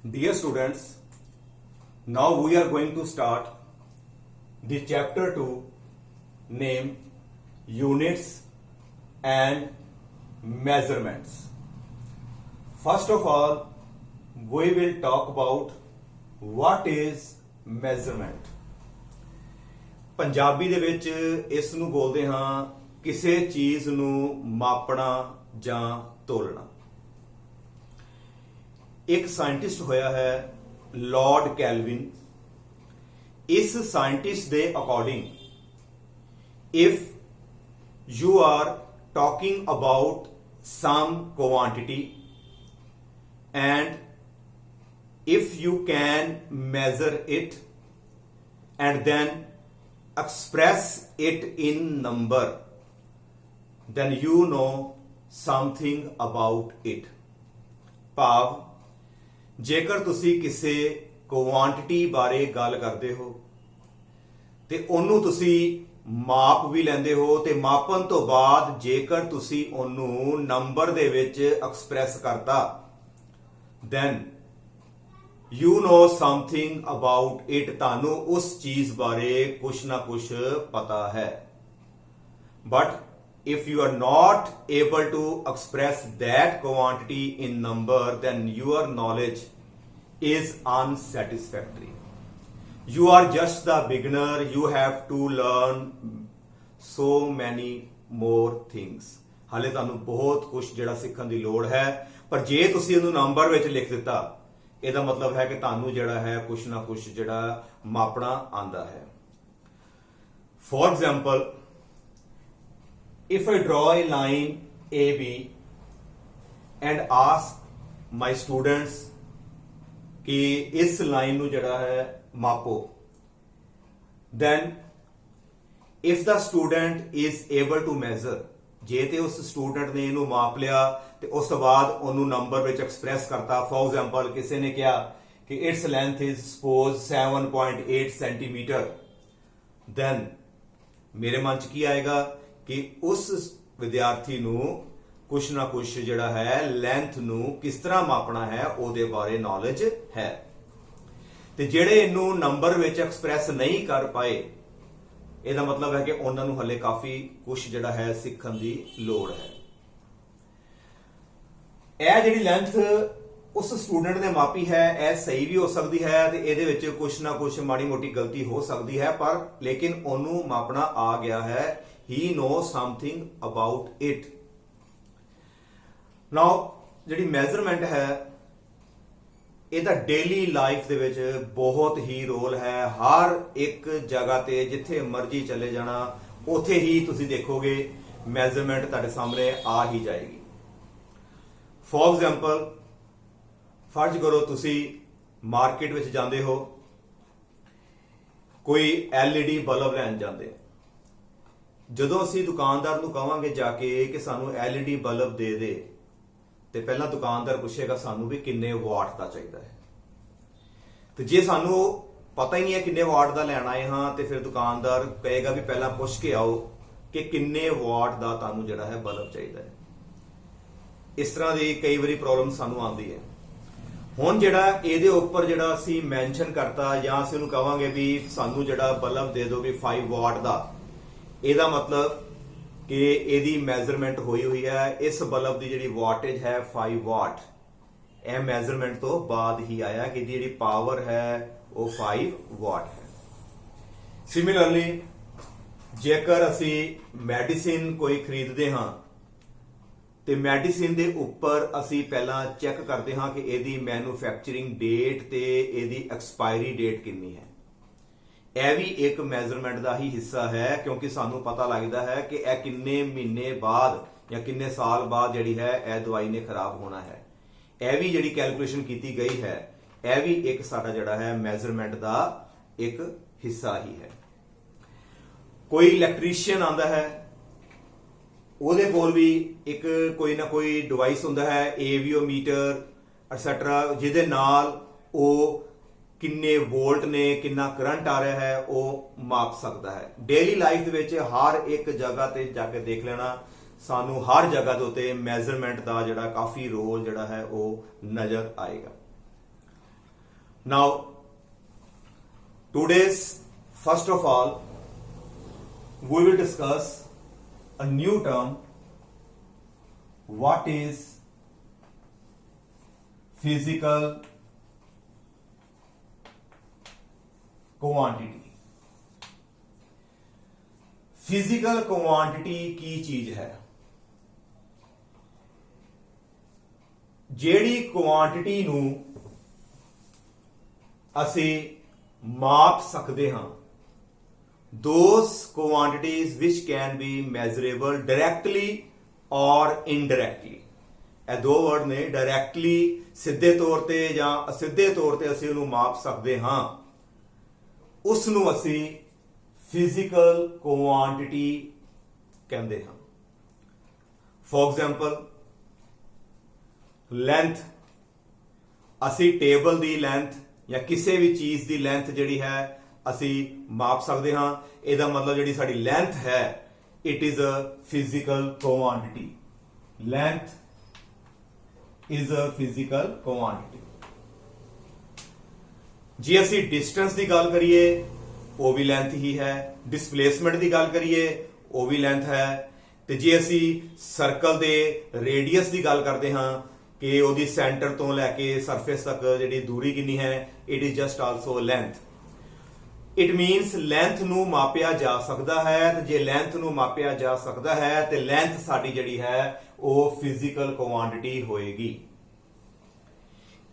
Dear students, now we are going to start the chapter 2 named Units and Measurements. First of all, we will talk about what is measurement. Punjabi ਦੇ ਵਿੱਚ ਇਸ ਨੂੰ ਬੋਲਦੇ ਹਾਂ ਕਿਸੇ ਚੀਜ਼ ਨੂੰ ਮਾਪਣਾ ਜਾਂ ਤੋਲਣਾ। ਇੱਕ ਸਾਇੰਟਿਸਟ ਹੋਇਆ ਹੈ ਲਾਰਡ ਕੈਲਵਿਨ। ਇਸ ਸਾਇੰਟਿਸਟ ਦੇ according if you are talking about some quantity and if you can measure it and then express it in number, then you know something about it. ਭਾਵ ਜੇਕਰ ਤੁਸੀਂ ਕਿਸੇ ਕੁਆਂਟੀਟੀ ਬਾਰੇ ਗੱਲ ਕਰਦੇ ਹੋ ਤੇ ਉਹਨੂੰ ਤੁਸੀਂ ਮਾਪ ਵੀ ਲੈਂਦੇ ਹੋ ਤੇ ਮਾਪਣ ਤੋਂ ਬਾਅਦ ਜੇਕਰ ਤੁਸੀਂ ਉਹਨੂੰ ਨੰਬਰ ਦੇ ਵਿੱਚ ਐਕਸਪ੍ਰੈਸ ਕਰਤਾ then you know something about it, ਤੁਹਾਨੂੰ ਉਸ ਚੀਜ਼ ਬਾਰੇ ਕੁਛ ਨਾ ਕੁਛ ਪਤਾ ਹੈ। but if you are not able to express that quantity in number, then your knowledge is unsatisfactory. You are just the beginner, you have to learn so many more things. ਹਾਲੇ ਤੁਹਾਨੂੰ ਬਹੁਤ ਕੁਝ ਜਿਹੜਾ ਸਿੱਖਣ ਦੀ ਲੋੜ ਹੈ, ਪਰ ਜੇ ਤੁਸੀਂ ਇਹਨੂੰ ਨੰਬਰ ਵਿੱਚ ਲਿਖ ਦਿੱਤਾ ਇਹਦਾ ਮਤਲਬ ਹੈ ਕਿ ਤੁਹਾਨੂੰ ਜਿਹੜਾ ਹੈ ਕੁਝ ਨਾ ਕੁਝ ਜਿਹੜਾ ਮਾਪਣਾ ਆਂਦਾ ਹੈ। For example, if I draw a line AB and ask my students ਕਿ ਇਸ ਲਾਈਨ ਨੂੰ ਜਿਹੜਾ ਹੈ ਮਾਪੋ, then if the student is able to measure, ਜੇ ਤੇ ਉਸ ਸਟੂਡੈਂਟ ਨੇ ਇਹਨੂੰ ਮਾਪ ਲਿਆ ਤੇ ਉਸ ਤੋਂ ਬਾਅਦ ਉਹਨੂੰ ਨੰਬਰ ਵਿੱਚ ਐਕਸਪ੍ਰੈਸ ਕਰਤਾ। ਫॉर ਐਗਜ਼ਾਮਪਲ ਕਿਸੇ ਨੇ ਕਿਹਾ ਕਿ it's length is suppose 7.8 centimetre, then ਮੇਰੇ ਮਨ 'ਚ ਕੀ ਆਏਗਾ ਕਿ ਉਸ ਵਿਦਿਆਰਥੀ ਨੂੰ ਕੁਛ ਨਾ ਕੁਛ ਜਿਹੜਾ ਹੈ ਲੈਂਥ ਨੂੰ ਕਿਸ ਤਰ੍ਹਾਂ ਮਾਪਣਾ ਹੈ ਉਹਦੇ ਬਾਰੇ ਨੌਲੇਜ ਹੈ। ਤੇ ਜਿਹੜੇ ਇਹਨੂੰ ਨੰਬਰ ਵਿੱਚ ਐਕਸਪ੍ਰੈਸ ਨਹੀਂ ਕਰ ਪਾਏ ਇਹਦਾ ਮਤਲਬ ਹੈ ਕਿ ਉਹਨਾਂ ਨੂੰ ਹਲੇ ਕਾਫੀ ਕੁਛ ਜਿਹੜਾ ਹੈ ਸਿੱਖਣ ਦੀ ਲੋੜ ਹੈ। ਇਹ ਜਿਹੜੀ ਲੈਂਥ ਉਸ ਸਟੂਡੈਂਟ ਨੇ ਮਾਪੀ ਹੈ ਇਹ ਸਹੀ ਵੀ ਹੋ ਸਕਦੀ ਹੈ ਤੇ ਇਹਦੇ ਵਿੱਚ ਕੁਛ ਨਾ ਕੁਛ ਮਾੜੀ ਮੋਟੀ ਗਲਤੀ ਹੋ ਸਕਦੀ ਹੈ, ਪਰ ਲੇਕਿਨ ਉਹਨੂੰ ਮਾਪਣਾ ਆ ਗਿਆ ਹੈ। he knows something about it. now ਜਿਹੜੀ ਮੈਜ਼ਰਮੈਂਟ ਹੈ ਇਹਦਾ ਡੇਲੀ ਲਾਈਫ ਦੇ ਵਿੱਚ ਬਹੁਤ ਹੀ ਰੋਲ ਹੈ। ਹਰ ਇੱਕ ਜਗ੍ਹਾ ਤੇ ਜਿੱਥੇ ਮਰਜ਼ੀ ਚਲੇ ਜਾਣਾ ਉੱਥੇ ਹੀ ਤੁਸੀਂ ਦੇਖੋਗੇ ਮੈਜ਼ਰਮੈਂਟ ਤੁਹਾਡੇ ਸਾਹਮਣੇ ਆ ਹੀ ਜਾਏਗੀ। ਫॉर ਐਗਜ਼ਾਮਪਲ ਫਰਜ਼ ਕਰੋ ਤੁਸੀਂ ਮਾਰਕੀਟ ਵਿੱਚ ਜਾਂਦੇ ਹੋ, ਕੋਈ LED ਬਲਬ ਲੈਣ ਜਾਂਦੇ। ਜਦੋਂ ਅਸੀਂ ਦੁਕਾਨਦਾਰ ਨੂੰ ਕਹਾਂਗੇ ਜਾ ਕੇ ਕਿ ਸਾਨੂੰ LED ਬਲਬ ਦੇ ਦੇ ਤੇ ਪਹਿਲਾਂ ਦੁਕਾਨਦਾਰ ਪੁੱਛੇਗਾ ਸਾਨੂੰ ਵੀ ਕਿੰਨੇ ਵਾਟ ਦਾ ਚਾਹੀਦਾ ਹੈ। ਤੇ ਜੇ ਸਾਨੂੰ ਪਤਾ ਹੀ ਨਹੀਂ ਹੈ ਕਿੰਨੇ ਵਾਟ ਦਾ ਲੈਣਾ ਹੈ ਹਾਂ ਤੇ ਫਿਰ ਦੁਕਾਨਦਾਰ ਕਹੇਗਾ ਵੀ ਪਹਿਲਾਂ ਪੁੱਛ ਕੇ ਆਓ ਕਿ ਕਿੰਨੇ ਵਾਟ ਦਾ ਤੁਹਾਨੂੰ ਜਿਹੜਾ ਹੈ ਬਲਬ ਚਾਹੀਦਾ ਹੈ। ਇਸ ਤਰ੍ਹਾਂ ਦੀ ਕਈ ਵਾਰੀ ਪ੍ਰੋਬਲਮ ਸਾਨੂੰ ਆਉਂਦੀ ਹੈ। ਹੁਣ ਜਿਹੜਾ ਇਹਦੇ ਉੱਪਰ ਜਿਹੜਾ ਅਸੀਂ ਮੈਂਸ਼ਨ ਕਰਤਾ ਜਾਂ ਅਸੀਂ ਉਹਨੂੰ ਕਹਾਂਗੇ ਵੀ ਸਾਨੂੰ ਜਿਹੜਾ ਬਲਬ ਦੇ ਦਿਓ ਵੀ 5 ਵਾਟ ਦਾ, ਇਹਦਾ ਮਤਲਬ ਕਿ ਇਹਦੀ ਮੈਜ਼ਰਮੈਂਟ ਹੋਈ ਹੈ। ਇਸ ਬਲਬ ਦੀ ਜਿਹੜੀ ਵਾਟੇਜ ਹੈ 5 ਵਾਟ, ਇਹ ਮੈਜ਼ਰਮੈਂਟ ਤੋਂ ਬਾਅਦ ਹੀ ਆਇਆ ਕਿ ਇਹਦੀ ਜਿਹੜੀ ਪਾਵਰ ਹੈ ਉਹ 5 ਵਾਟ ਹੈ। ਸਿਮਿਲਰਲੀ ਜੇਕਰ ਅਸੀਂ ਮੈਡੀਸਿਨ ਕੋਈ ਖਰੀਦਦੇ ਹਾਂ ਤੇ ਮੈਡੀਸਿਨ ਦੇ ਉੱਪਰ ਅਸੀਂ ਪਹਿਲਾਂ ਚੈੱਕ ਕਰਦੇ ਹਾਂ ਕਿ ਇਹਦੀ ਮੈਨੂਫੈਕਚਰਿੰਗ ਡੇਟ ਤੇ ਇਹਦੀ ਐਕਸਪਾਇਰੀ ਡੇਟ ਕਿੰਨੀ ਹੈ। ਇਹ ਵੀ ਇੱਕ ਮੈਜ਼ਰਮੈਂਟ ਦਾ ਹੀ ਹਿੱਸਾ ਹੈ ਕਿਉਂਕਿ ਸਾਨੂੰ ਪਤਾ ਲੱਗਦਾ ਹੈ ਕਿ ਇਹ ਕਿੰਨੇ ਮਹੀਨੇ ਬਾਅਦ ਜਾਂ ਕਿੰਨੇ ਸਾਲ ਬਾਅਦ ਜਿਹੜੀ ਹੈ ਇਹ ਦਵਾਈ ਨੇ ਖਰਾਬ ਹੋਣਾ ਹੈ। ਇਹ ਵੀ ਜਿਹੜੀ ਕੈਲਕੂਲੇਸ਼ਨ ਕੀਤੀ ਗਈ ਹੈ ਇਹ ਵੀ ਇੱਕ ਸਾਡਾ ਜਿਹੜਾ ਹੈ ਮੈਜ਼ਰਮੈਂਟ ਦਾ ਇੱਕ ਹਿੱਸਾ ਹੀ ਹੈ। ਕੋਈ ਇਲੈਕਟ੍ਰੀਸ਼ੀਅਨ ਆਂਦਾ ਹੈ, ਉਹਦੇ ਕੋਲ ਵੀ ਇੱਕ ਕੋਈ ਨਾ ਕੋਈ ਡਿਵਾਈਸ ਹੁੰਦਾ ਹੈ, ਏਵੀਓਮੀਟਰ ਐਟਸੈਟਰਾ, ਜਿਹਦੇ ਨਾਲ ਉਹ ਕਿੰਨੇ ਵੋਲਟ ਨੇ ਕਿੰਨਾ ਕਰੰਟ ਆ ਰਿਹਾ ਹੈ ਉਹ ਮਾਪ ਸਕਦਾ ਹੈ। ਡੇਲੀ ਲਾਈਫ ਦੇ ਵਿੱਚ ਹਰ ਇੱਕ ਜਗ੍ਹਾ ਤੇ ਜਾ ਕੇ ਦੇਖ ਲੈਣਾ ਸਾਨੂੰ ਹਰ ਜਗ੍ਹਾ ਦੇ ਉੱਤੇ ਮੈਜ਼ਰਮੈਂਟ ਦਾ ਜਿਹੜਾ ਕਾਫੀ ਰੋਲ ਜਿਹੜਾ ਹੈ ਉਹ ਨਜ਼ਰ ਆਏਗਾ। Now, today's, first of all, we will discuss a new term. What is physical quantity? Physical quantity की चीज है ਜਿਹੜੀ ਕੁਆਂਟਿਟੀ ਨੂੰ ਅਸੀਂ ਮਾਪ ਸਕਦੇ ਹਾਂ। those quantities which can be measurable directly or indirectly। ਇਹ ਦੋ ਵਰਡ ਨੇ, ਡਾਇਰੈਕਟਲੀ ਸਿੱਧੇ ਤੌਰ ਤੇ ਜਾਂ ਅਸਿੱਧੇ ਤੌਰ ਤੇ ਅਸੀਂ ਉਹਨੂੰ ਮਾਪ ਸਕਦੇ ਹਾਂ, ਉਸ ਨੂੰ ਅਸੀਂ ਫਿਜ਼ੀਕਲ ਕੁਆਂਟਿਟੀ ਕਹਿੰਦੇ ਹਾਂ। ਫੋਰ ਐਗਜ਼ਾਮਪਲ, ਲੈਂਥ, ਅਸੀਂ ਟੇਬਲ ਦੀ ਲੈਂਥ ਜਾਂ ਕਿਸੇ ਵੀ ਚੀਜ਼ ਦੀ ਲੈਂਥ ਜਿਹੜੀ ਹੈ ਅਸੀਂ ਮਾਪ ਸਕਦੇ ਹਾਂ। ਇਹਦਾ ਮਤਲਬ ਜਿਹੜੀ ਸਾਡੀ ਲੈਂਥ ਹੈ, it is a physical quantity. Length is a physical quantity. ਜੇ ਅਸੀਂ ਡਿਸਟੈਂਸ ਦੀ ਗੱਲ ਕਰੀਏ, ਉਹ ਵੀ ਲੈਂਥ ਹੀ ਹੈ। ਡਿਸਪਲੇਸਮੈਂਟ ਦੀ ਗੱਲ ਕਰੀਏ, ਉਹ ਵੀ ਲੈਂਥ ਹੈ। ਤੇ ਜੇ ਅਸੀਂ ਸਰਕਲ ਦੇ ਰੇਡੀਅਸ ਦੀ ਗੱਲ ਕਰਦੇ ਹਾਂ ਕਿ ਉਹਦੀ ਸੈਂਟਰ ਤੋਂ ਲੈ ਕੇ ਸਰਫੇਸ ਤੱਕ ਜਿਹੜੀ ਦੂਰੀ ਕਿੰਨੀ ਹੈ, it is just also length. It means length ਨੂੰ ਮਾਪਿਆ ਜਾ ਸਕਦਾ ਹੈ, ਤੇ ਜੇ ਲੈਂਥ ਨੂੰ ਮਾਪਿਆ ਜਾ ਸਕਦਾ ਹੈ ਤੇ ਲੈਂਥ ਸਾਡੀ ਜਿਹੜੀ ਹੈ ਉਹ ਫਿਜ਼ੀਕਲ ਕੁਆਂਟਿਟੀ ਹੋਏਗੀ।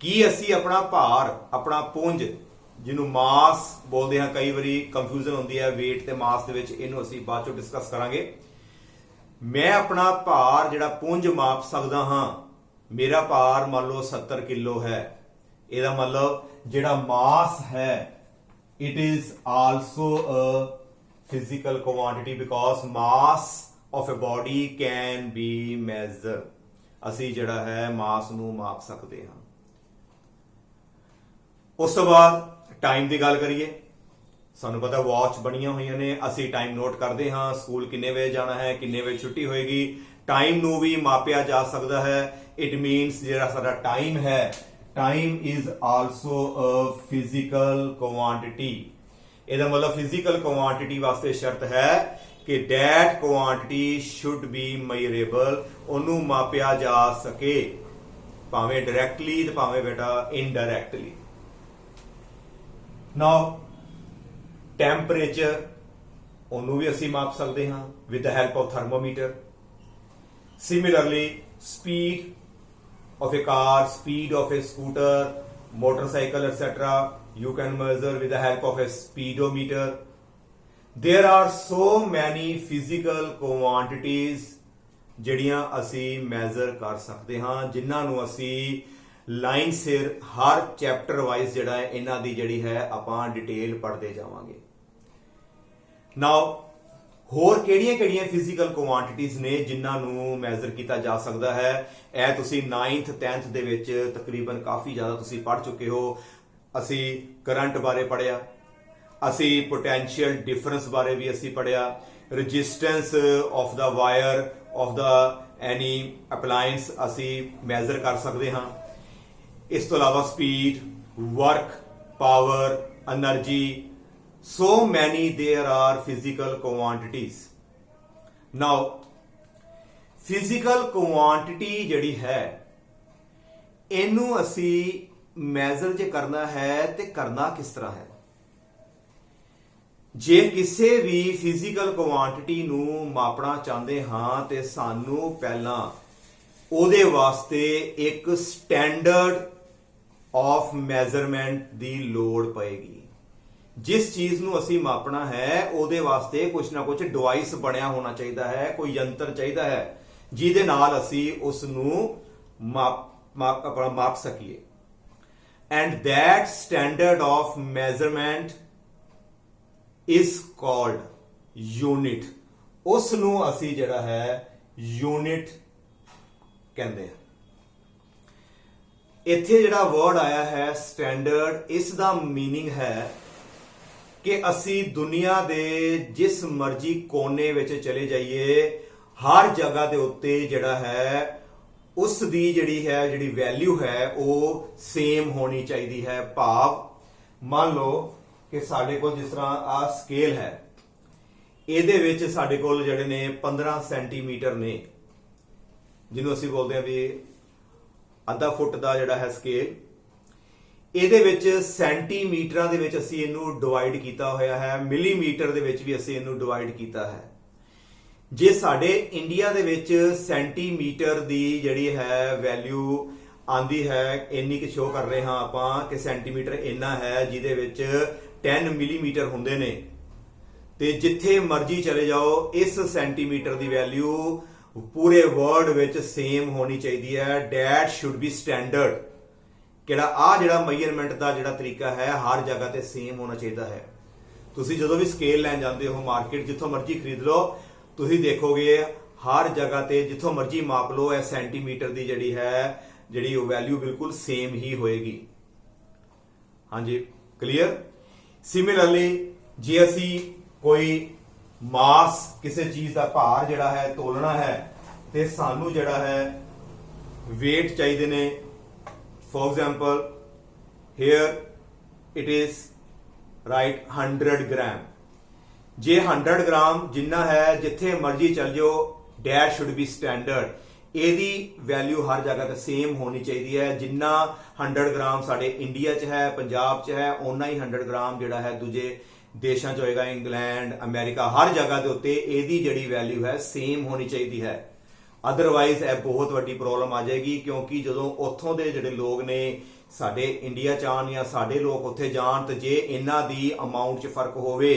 ਕੀ ਅਸੀਂ ਆਪਣਾ ਭਾਰ, ਆਪਣਾ ਪੁੰਜ, ਜਿਹਨੂੰ ਮਾਸ ਬੋਲਦੇ ਹਾਂ, ਕਈ ਵਾਰੀ ਕੰਫਿਊਜ਼ਨ ਹੁੰਦੀ ਹੈ weight ਤੇ ਮਾਸ ਦੇ ਵਿੱਚ, ਇਹਨੂੰ ਅਸੀਂ ਬਾਅਦ ਚੋਂ ਡਿਸਕਸ ਕਰਾਂਗੇ। ਮੈਂ ਆਪਣਾ ਭਾਰ ਜਿਹੜਾ ਪੁੰਜ ਮਾਪ ਸਕਦਾ ਹਾਂ। ਮੇਰਾ ਭਾਰ ਮੰਨ ਲਓ 70 ਕਿਲੋ ਹੈ। ਇਹਦਾ ਮਤਲਬ ਜਿਹੜਾ ਮਾਸ ਹੈ, it is also a physical quantity because mass of a body can be measured। ਅਸੀਂ ਜਿਹੜਾ ਹੈ ਮਾਸ ਨੂੰ ਮਾਪ ਸਕਦੇ ਹਾਂ। ਉਸ ਤੋਂ ਬਾਅਦ ਟਾਈਮ ਦੀ ਗੱਲ ਕਰੀਏ, ਸਾਨੂੰ ਪਤਾ ਵਾਚ ਬਣੀਆਂ ਹੋਈਆਂ ਨੇ, ਅਸੀਂ ਟਾਈਮ ਨੋਟ ਕਰਦੇ ਹਾਂ, ਸਕੂਲ ਕਿੰਨੇ ਵਜੇ ਜਾਣਾ ਹੈ, ਕਿੰਨੇ ਵਜੇ ਛੁੱਟੀ ਹੋਏਗੀ। ਟਾਈਮ ਨੂੰ ਵੀ ਮਾਪਿਆ ਜਾ ਸਕਦਾ ਹੈ। ਇਟ ਮੀਨਸ ਜਿਹੜਾ ਸਾਡਾ ਟਾਈਮ ਹੈ, time is also a physical quantity. ਇਹਦਾ ਮਤਲਬ ਫਿਜ਼ੀਕਲ ਕੁਆਂਟਿਟੀ ਵਾਸਤੇ ਸ਼ਰਤ ਹੈ ਕਿ that quantity should be measurable, ਉਹਨੂੰ ਮਾਪਿਆ ਜਾ ਸਕੇ, ਭਾਵੇਂ ਡਾਇਰੈਕਟਲੀ ਤੇ ਭਾਵੇਂ ਬੇਟਾ ਇਨਡਾਇਰੈਕਟਲੀ। ਨਾਓ ਟੈਂਪਰੇਚਰ, ਉਹਨੂੰ ਵੀ ਅਸੀਂ ਮਾਪ ਸਕਦੇ ਹਾਂ with the help of thermometer. Similarly speed of a car, speed of a scooter, motorcycle, etc. you can measure with the help of a speedometer. There are so many physical quantities ਜਿਹੜੀਆਂ ਅਸੀਂ measure ਕਰ ਸਕਦੇ ਹਾਂ, ਜਿਨ੍ਹਾਂ ਨੂੰ ਅਸੀਂ line ਸਿਰ ਹਰ chapter wise ਜਿਹੜਾ ਹੈ ਇਹਨਾਂ ਦੀ ਜਿਹੜੀ ਹੈ ਆਪਾਂ ਡਿਟੇਲ ਪੜ੍ਹਦੇ ਜਾਵਾਂਗੇ। ਨਾਓ ਹੋਰ ਕਿਹੜੀਆਂ ਫਿਜ਼ੀਕਲ ਕੁਆਂਟੀਟੀਜ਼ ਨੇ ਜਿਨ੍ਹਾਂ ਨੂੰ ਮੈਜ਼ਰ ਕੀਤਾ ਜਾ ਸਕਦਾ ਹੈ? ਇਹ ਤੁਸੀਂ 9th 10th ਦੇ ਵਿੱਚ ਤਕਰੀਬਨ ਕਾਫੀ ਜ਼ਿਆਦਾ ਤੁਸੀਂ ਪੜ੍ਹ ਚੁੱਕੇ ਹੋ। ਅਸੀਂ ਕਰੰਟ ਬਾਰੇ ਪੜ੍ਹਿਆ, ਅਸੀਂ ਪੋਟੈਂਸ਼ੀਅਲ ਡਿਫਰੈਂਸ ਬਾਰੇ ਵੀ ਅਸੀਂ ਪੜ੍ਹਿਆ, resistance of the wire of the any appliance ਅਸੀਂ ਮੈਜ਼ਰ ਕਰ ਸਕਦੇ ਹਾਂ। ਇਸ ਤੋਂ ਇਲਾਵਾ speed, work, power, energy, so many there are physical quantities। now physical quantity ਜਿਹੜੀ ਹੈ, ਇਹਨੂੰ ਅਸੀਂ ਮੈਜ਼ਰ ਜੇ ਕਰਨਾ ਹੈ ਤੇ ਕਰਨਾ ਕਿਸ ਤਰ੍ਹਾਂ ਹੈ? ਜੇ ਕਿਸੇ ਵੀ ਫਿਜ਼ੀਕਲ ਕੁਆਂਟਿਟੀ ਨੂੰ ਮਾਪਣਾ ਚਾਹੁੰਦੇ ਹਾਂ ਤੇ ਸਾਨੂੰ ਪਹਿਲਾਂ ਉਹਦੇ ਵਾਸਤੇ ਇੱਕ ਸਟੈਂਡਰਡ ਆਫ ਮੈਜ਼ਰਮੈਂਟ ਦੀ ਲੋੜ ਪਏਗੀ। ਜਿਸ ਚੀਜ਼ ਨੂੰ ਅਸੀਂ ਮਾਪਣਾ ਹੈ ਉਹਦੇ ਵਾਸਤੇ ਕੁਝ ਨਾ ਕੁਝ ਡਿਵਾਈਸ ਬਣਿਆ ਹੋਣਾ ਚਾਹੀਦਾ ਹੈ, ਕੋਈ ਯੰਤਰ ਚਾਹੀਦਾ ਹੈ ਜਿਹਦੇ ਨਾਲ ਅਸੀਂ ਉਸ ਨੂੰ ਮਾਪ ਸਕੀਏ। And that standard of measurement is called unit। ਉਸ ਨੂੰ ਅਸੀਂ ਜਿਹੜਾ ਹੈ ਯੂਨਿਟ ਕਹਿੰਦੇ ਹਾਂ। ਇੱਥੇ ਜਿਹੜਾ ਵਰਡ ਆਇਆ ਹੈ ਸਟੈਂਡਰਡ, ਇਸ ਦਾ ਮੀਨਿੰਗ ਹੈ ਕਿ ਅਸੀਂ ਦੁਨੀਆ ਦੇ ਜਿਸ ਮਰਜ਼ੀ ਕੋਨੇ ਵਿੱਚ ਚਲੇ ਜਾਈਏ, ਹਰ ਜਗ੍ਹਾ ਦੇ ਉੱਤੇ ਜਿਹੜਾ ਹੈ ਉਸ ਦੀ ਜਿਹੜੀ ਵੈਲਿਊ ਹੈ ਉਹ ਸੇਮ ਹੋਣੀ ਚਾਹੀਦੀ ਹੈ। ਭਾਵ ਮੰਨ ਲਓ ਕਿ ਸਾਡੇ ਕੋਲ ਜਿਸ ਤਰ੍ਹਾਂ ਆ ਸਕੇਲ ਹੈ, ਇਹਦੇ ਵਿੱਚ ਸਾਡੇ ਕੋਲ ਜਿਹੜੇ ਨੇ 15 ਸੈਂਟੀਮੀਟਰ ਨੇ, ਜਿਹਨੂੰ ਅਸੀਂ ਬੋਲਦੇ ਹਾਂ ਵੀ ਅੱਧਾ ਫੁੱਟ ਦਾ ਜਿਹੜਾ ਹੈ ਸਕੇਲ। ਇਹਦੇ ਵਿੱਚ ਸੈਂਟੀਮੀਟਰਾਂ ਦੇ ਵਿੱਚ ਅਸੀਂ ਇਹਨੂੰ ਡਿਵਾਈਡ ਕੀਤਾ ਹੋਇਆ ਹੈ, ਮਿਲੀਮੀਟਰ ਦੇ ਵਿੱਚ ਵੀ ਅਸੀਂ ਇਹਨੂੰ ਡਿਵਾਈਡ ਕੀਤਾ ਹੈ। ਜੇ ਸਾਡੇ ਇੰਡੀਆ ਦੇ ਵਿੱਚ ਸੈਂਟੀਮੀਟਰ ਦੀ ਜਿਹੜੀ ਹੈ ਵੈਲਿਊ ਆਂਦੀ ਹੈ, ਇੰਨੀ ਕਿ ਸ਼ੋ ਕਰ ਰਹੇ ਹਾਂ ਆਪਾਂ ਕਿ ਸੈਂਟੀਮੀਟਰ ਇੰਨਾ ਹੈ ਜਿਹਦੇ ਵਿੱਚ 10 ਮਿਲੀਮੀਟਰ ਹੁੰਦੇ ਨੇ, ਤੇ ਜਿੱਥੇ ਮਰਜ਼ੀ ਚਲੇ ਜਾਓ ਇਸ ਸੈਂਟੀਮੀਟਰ ਦੀ ਵੈਲਿਊ ਪੂਰੇ ਵਰਲਡ ਵਿੱਚ ਸੇਮ ਹੋਣੀ ਚਾਹੀਦੀ ਹੈ। That should be standard. ਜਿਹੜਾ ਮੈਜ਼ਰਮੈਂਟ ਦਾ ਜਿਹੜਾ ਤਰੀਕਾ ਹੈ ਹਰ ਜਗ੍ਹਾ ਤੇ ਸੇਮ ਹੋਣਾ ਚਾਹੀਦਾ ਹੈ। ਤੁਸੀਂ ਜਦੋਂ ਵੀ ਸਕੇਲ ਲੈਣ ਜਾਂਦੇ ਹੋ ਮਾਰਕੀਟ, ਜਿੱਥੋਂ ਮਰਜ਼ੀ ਖਰੀਦ ਲਓ, ਤੁਸੀਂ ਦੇਖੋਗੇ ਹਰ ਜਗ੍ਹਾ ਤੇ ਜਿੱਥੋਂ ਮਰਜ਼ੀ ਮਾਪ ਲਓ ਇਹ ਸੈਂਟੀਮੀਟਰ ਦੀ ਜਿਹੜੀ ਉਹ ਵੈਲਿਊ ਬਿਲਕੁਲ ਸੇਮ ਹੀ ਹੋਏਗੀ। ਹਾਂਜੀ, ਕਲੀਅਰ। ਸਿਮਿਲਰਲੀ ਜੇ ਅਸੀਂ ਕੋਈ ਮਾਸ, ਕਿਸੇ ਚੀਜ਼ ਦਾ ਭਾਰ ਜਿਹੜਾ ਹੈ ਤੋਲਣਾ ਹੈ, ਤੇ ਸਾਨੂੰ ਜਿਹੜਾ ਹੈ weight ਚਾਹੀਦੇ ਨੇ। For example here it is right 100 ग्राम। ਜੇ 100 ਗ੍ਰਾਮ ਜਿੰਨਾ ਹੈ ਜਿੱਥੇ ਮਰਜ਼ੀ ਚੱਲ ਜਾਓ, ਡੈਟ ਸ਼ੁੱਡ ਬੀ ਸਟੈਂਡਰਡ। ਇਹਦੀ ਵੈਲਿਊ ਹਰ ਜਗ੍ਹਾ ਤੇ ਸੇਮ ਹੋਣੀ ਚਾਹੀਦੀ ਹੈ। ਜਿੰਨਾ 100 ਗ੍ਰਾਮ ਸਾਡੇ ਇੰਡੀਆ 'ਚ ਹੈ, ਪੰਜਾਬ 'ਚ ਹੈ, ਓਨਾ ਹੀ 100 ਗ੍ਰਾਮ ਜਿਹੜਾ ਹੈ ਦੂਜੇ ਦੇਸ਼ਾਂ 'ਚ ਹੋਏਗਾ, ਇੰਗਲੈਂਡ, ਅਮਰੀਕਾ, ਹਰ ਜਗ੍ਹਾ ਦੇ ਉੱਤੇ ਇਹਦੀ ਜਿਹੜੀ ਵੈਲਿਊ ਹੈ ਸੇਮ ਹੋਣੀ ਚਾਹੀਦੀ ਹੈ। ਅਦਰਵਾਈਜ਼ ਇਹ ਬਹੁਤ ਵੱਡੀ ਪ੍ਰੋਬਲਮ ਆ ਜਾਏਗੀ, ਕਿਉਂਕਿ ਜਦੋਂ ਉੱਥੋਂ ਦੇ ਜਿਹੜੇ ਲੋਕ ਨੇ ਸਾਡੇ ਇੰਡੀਆ 'ਚ ਆਉਣ ਜਾਂ ਸਾਡੇ ਲੋਕ ਉੱਥੇ ਜਾਣ, ਤੇ ਜੇ ਇਹਨਾਂ ਦੀ ਅਮਾਉਂਟ 'ਚ ਫਰਕ ਹੋਵੇ,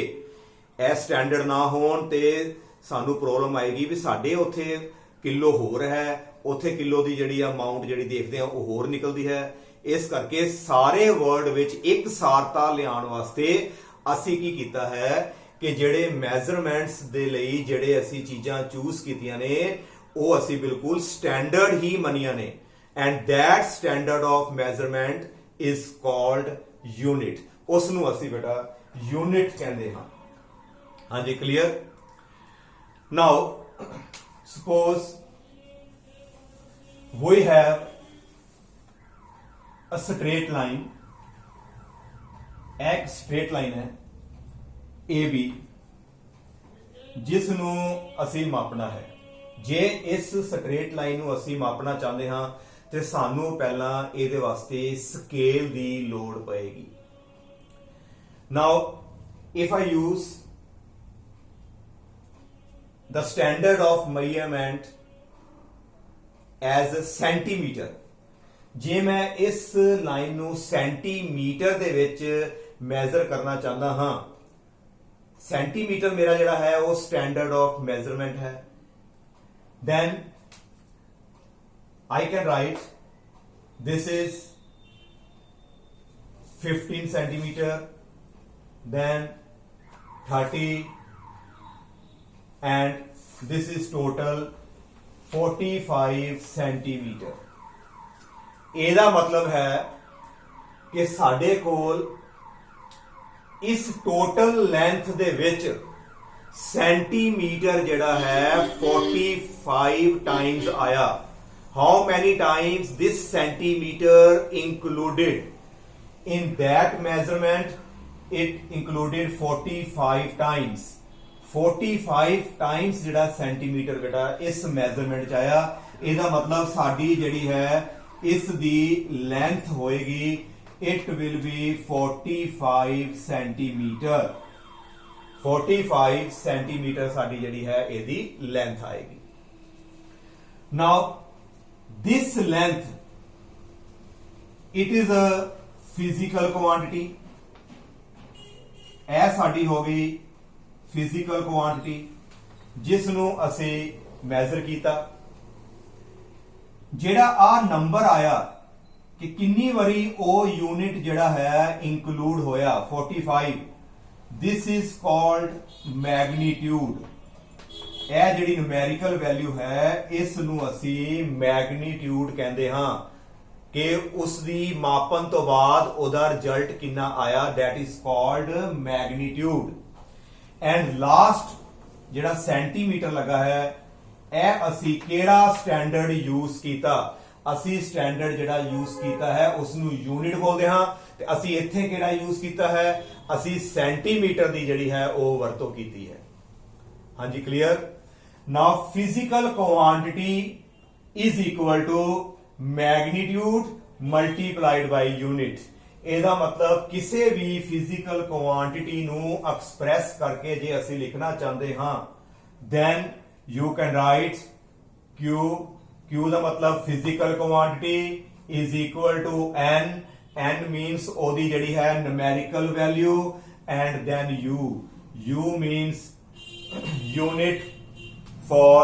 ਇਹ ਸਟੈਂਡਰਡ ਨਾ ਹੋਣ, ਤੇ ਸਾਨੂੰ ਪ੍ਰੋਬਲਮ ਆਏਗੀ ਵੀ ਸਾਡੇ ਉੱਥੇ ਕਿਲੋ ਹੋਰ ਹੈ, ਉੱਥੇ ਕਿਲੋ ਦੀ ਜਿਹੜੀ ਅਮਾਉਂਟ ਜਿਹੜੀ ਦੇਖਦੇ ਆ ਉਹ ਹੋਰ ਨਿਕਲਦੀ ਹੈ। ਇਸ ਕਰਕੇ ਸਾਰੇ ਵਰਲਡ ਵਿੱਚ ਇੱਕ ਸਾਰਤਾ ਲਿਆਉਣ ਵਾਸਤੇ ਅਸੀਂ ਕੀ ਕੀਤਾ ਹੈ ਕਿ ਜਿਹੜੇ ਮੈਜ਼ਰਮੈਂਟਸ ਦੇ ਲਈ ਜਿਹੜੇ ਅਸੀਂ ਚੀਜ਼ਾਂ ਚੂਜ਼ ਕੀਤੀਆਂ ਨੇ ਉਹ ਅਸੀਂ ਬਿਲਕੁਲ ਸਟੈਂਡਰਡ ਹੀ ਮੰਨੀਆਂ ਨੇ। And that standard of measurement is called unit. ਉਸ ਨੂੰ ਅਸੀਂ ਬੇਟਾ ਯੂਨਿਟ ਕਹਿੰਦੇ ਹਾਂ। ਹਾਂਜੀ, clear. Now suppose we have a straight line, एक straight line है AB, ਜਿਸ ਨੂੰ ਅਸੀਂ ਮਾਪਣਾ ਹੈ। ਜੇ ਇਸ straight line ਨੂੰ ਅਸੀਂ ਮਾਪਣਾ ਚਾਹੁੰਦੇ ਹਾਂ ਤੇ ਸਾਨੂੰ ਪਹਿਲਾਂ ਇਹਦੇ ਵਾਸਤੇ ਸਕੇਲ ਦੀ ਲੋੜ ਪਏਗੀ। Now if I use the standard of measurement as a centimeter, ਜੇ ਮੈਂ ਇਸ ਲਾਈਨ ਨੂੰ ਸੈਂਟੀਮੀਟਰ ਦੇ ਵਿੱਚ ਮੈਜ਼ਰ ਕਰਨਾ ਚਾਹੁੰਦਾ ਹਾਂ, ਸੈਂਟੀਮੀਟਰ ਮੇਰਾ ਜਿਹੜਾ ਹੈ ਉਹ ਸਟੈਂਡਰਡ ਆਫ ਮੈਜ਼ਰਮੈਂਟ ਹੈ, then I can write this is 15 centimeter, then 30, and this is total 45 centimeter। ਇਹਦਾ ਮਤਲਬ ਹੈ ਕਿ ਸਾਡੇ ਕੋਲ ਇਸ ਟੋਟਲ ਲੈਂਥ ਦੇ ਵਿੱਚ ਸੈਂਟੀਮੀਟਰ ਜਿਹੜਾ ਹੈ 45 ਟਾਈਮਸ ਆਇਆ। How many Times this centimetre included in that measurement? It included 45 times। 45 Times ਜਿਹੜਾ ਸੈਂਟੀਮੀਟਰ ਬੇਟਾ ਇਸ ਮੈਜ਼ਰਮੈਂਟ 'ਚ ਆਇਆ। ਇਹਦਾ ਮਤਲਬ ਸਾਡੀ ਜਿਹੜੀ ਹੈ ਇਸ ਦੀ ਲੈਂਥ ਹੋਏਗੀ, it will be 45 centimetre. 45 centimetre ਸਾਡੀ ਜਿਹੜੀ ਹੈ ਇਹਦੀ ਲੈਂਥ ਆਏਗੀ। Now this length, it is a physical quantity। ਇਹ ਸਾਡੀ ਹੋ ਗਈ ਫਿਜ਼ੀਕਲ ਕੁਆਂਟੀਟੀ ਜਿਸ ਨੂੰ ਅਸੀਂ ਮੈਜ਼ਰ ਕੀਤਾ। ਜਿਹੜਾ ਆ ਨੰਬਰ ਆਇਆ ਕਿ ਕਿੰਨੀ ਵਾਰੀ ਉਹ ਯੂਨਿਟ ਜਿਹੜਾ ਹੈ ਇਨਕਲੂਡ ਹੋਇਆ 45, this is called magnitude। ਇਹ ਜਿਹੜੀ numerical value ਹੈ ਇਸ ਨੂੰ ਅਸੀਂ ਮੈਗਨੀਟਿਊਡ ਕਹਿੰਦੇ ਹਾਂ ਕਿ ਉਸ ਦੀ ਮਾਪਨ ਤੋਂ ਬਾਅਦ ਉਹਦਾ ਰਿਜ਼ਲਟ ਕਿੰਨਾ ਆਇਆ, that is called magnitude। And last ਜਿਹੜਾ ਸੈਂਟੀਮੀਟਰ ਲੱਗਾ ਹੈ ਇਹ ਅਸੀਂ ਕਿਹੜਾ ਸਟੈਂਡਰਡ ਯੂਜ਼ ਕੀਤਾ, ਅਸੀਂ ਸਟੈਂਡਰਡ ਜਿਹੜਾ ਯੂਜ਼ ਕੀਤਾ ਹੈ ਉਸ ਨੂੰ ਯੂਨਿਟ ਬੋਲਦੇ ਹਾਂ ਤੇ ਅਸੀਂ ਇੱਥੇ ਕਿਹੜਾ ਯੂਜ਼ ਕੀਤਾ ਹੈ, ਅਸੀਂ ਸੈਂਟੀਮੀਟਰ ਦੀ ਜਿਹੜੀ ਹੈ ਉਹ ਵਰਤੋਂ ਕੀਤੀ ਹੈ। ਹਾਂਜੀ clear. Now physical quantity is equal to magnitude multiplied by unit. ਇਹਦਾ ਮਤਲਬ ਕਿਸੇ ਵੀ ਫਿਜ਼ੀਕਲ ਕੁਆਂਟੀਟੀ ਨੂੰ ਐਕਸਪ੍ਰੈਸ ਕਰਕੇ ਜੇ ਅਸੀਂ ਲਿਖਣਾ ਚਾਹੁੰਦੇ ਹਾਂ then you can write q ਦਾ ਮਤਲਬ physical quantity is equal to n means ਉਹਦੀ ਜਿਹੜੀ ਹੈ numerical value and then u means unit for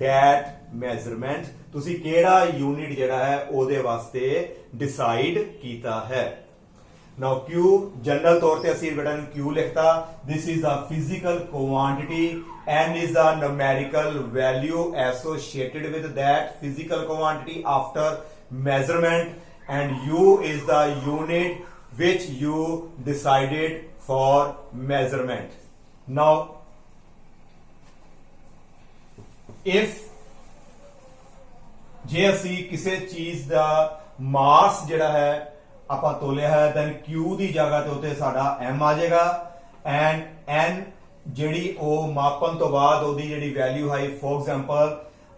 that measurement। ਤੁਸੀਂ ਕਿਹੜਾ ਯੂਨਿਟ ਜਿਹੜਾ ਹੈ ਉਹਦੇ ਵਾਸਤੇ ਡਿਸਾਈਡ ਕੀਤਾ ਹੈ। Now Q ਜਨਰਲ ਤੌਰ ਤੇ ਅਸੀਂ ਬੇਟਾ ਨੂੰ Q ਲਿਖਤਾ। This is a physical quantity, N is the numerical value associated with that physical quantity after measurement, and U is the unit which you decided for measurement. Now if ਜੇ ਅਸੀਂ ਕਿਸੇ ਚੀਜ਼ ਦਾ ਮਾਸ ਜਿਹੜਾ ਹੈ ਆਪਾਂ ਤੋਲਿਆ ਹੈ then Q ਦੀ ਜਗ੍ਹਾ ਤੇ ਉੱਤੇ ਸਾਡਾ M ਆ ਜਾਏਗਾ and N ਜਿਹੜੀ ਉਹ ਮਾਪਣ ਤੋਂ ਬਾਅਦ ਉਹਦੀ ਜਿਹੜੀ ਵੈਲਿਊ ਹੈ ਫੋਰ ਐਗਜ਼ਾਮਪਲ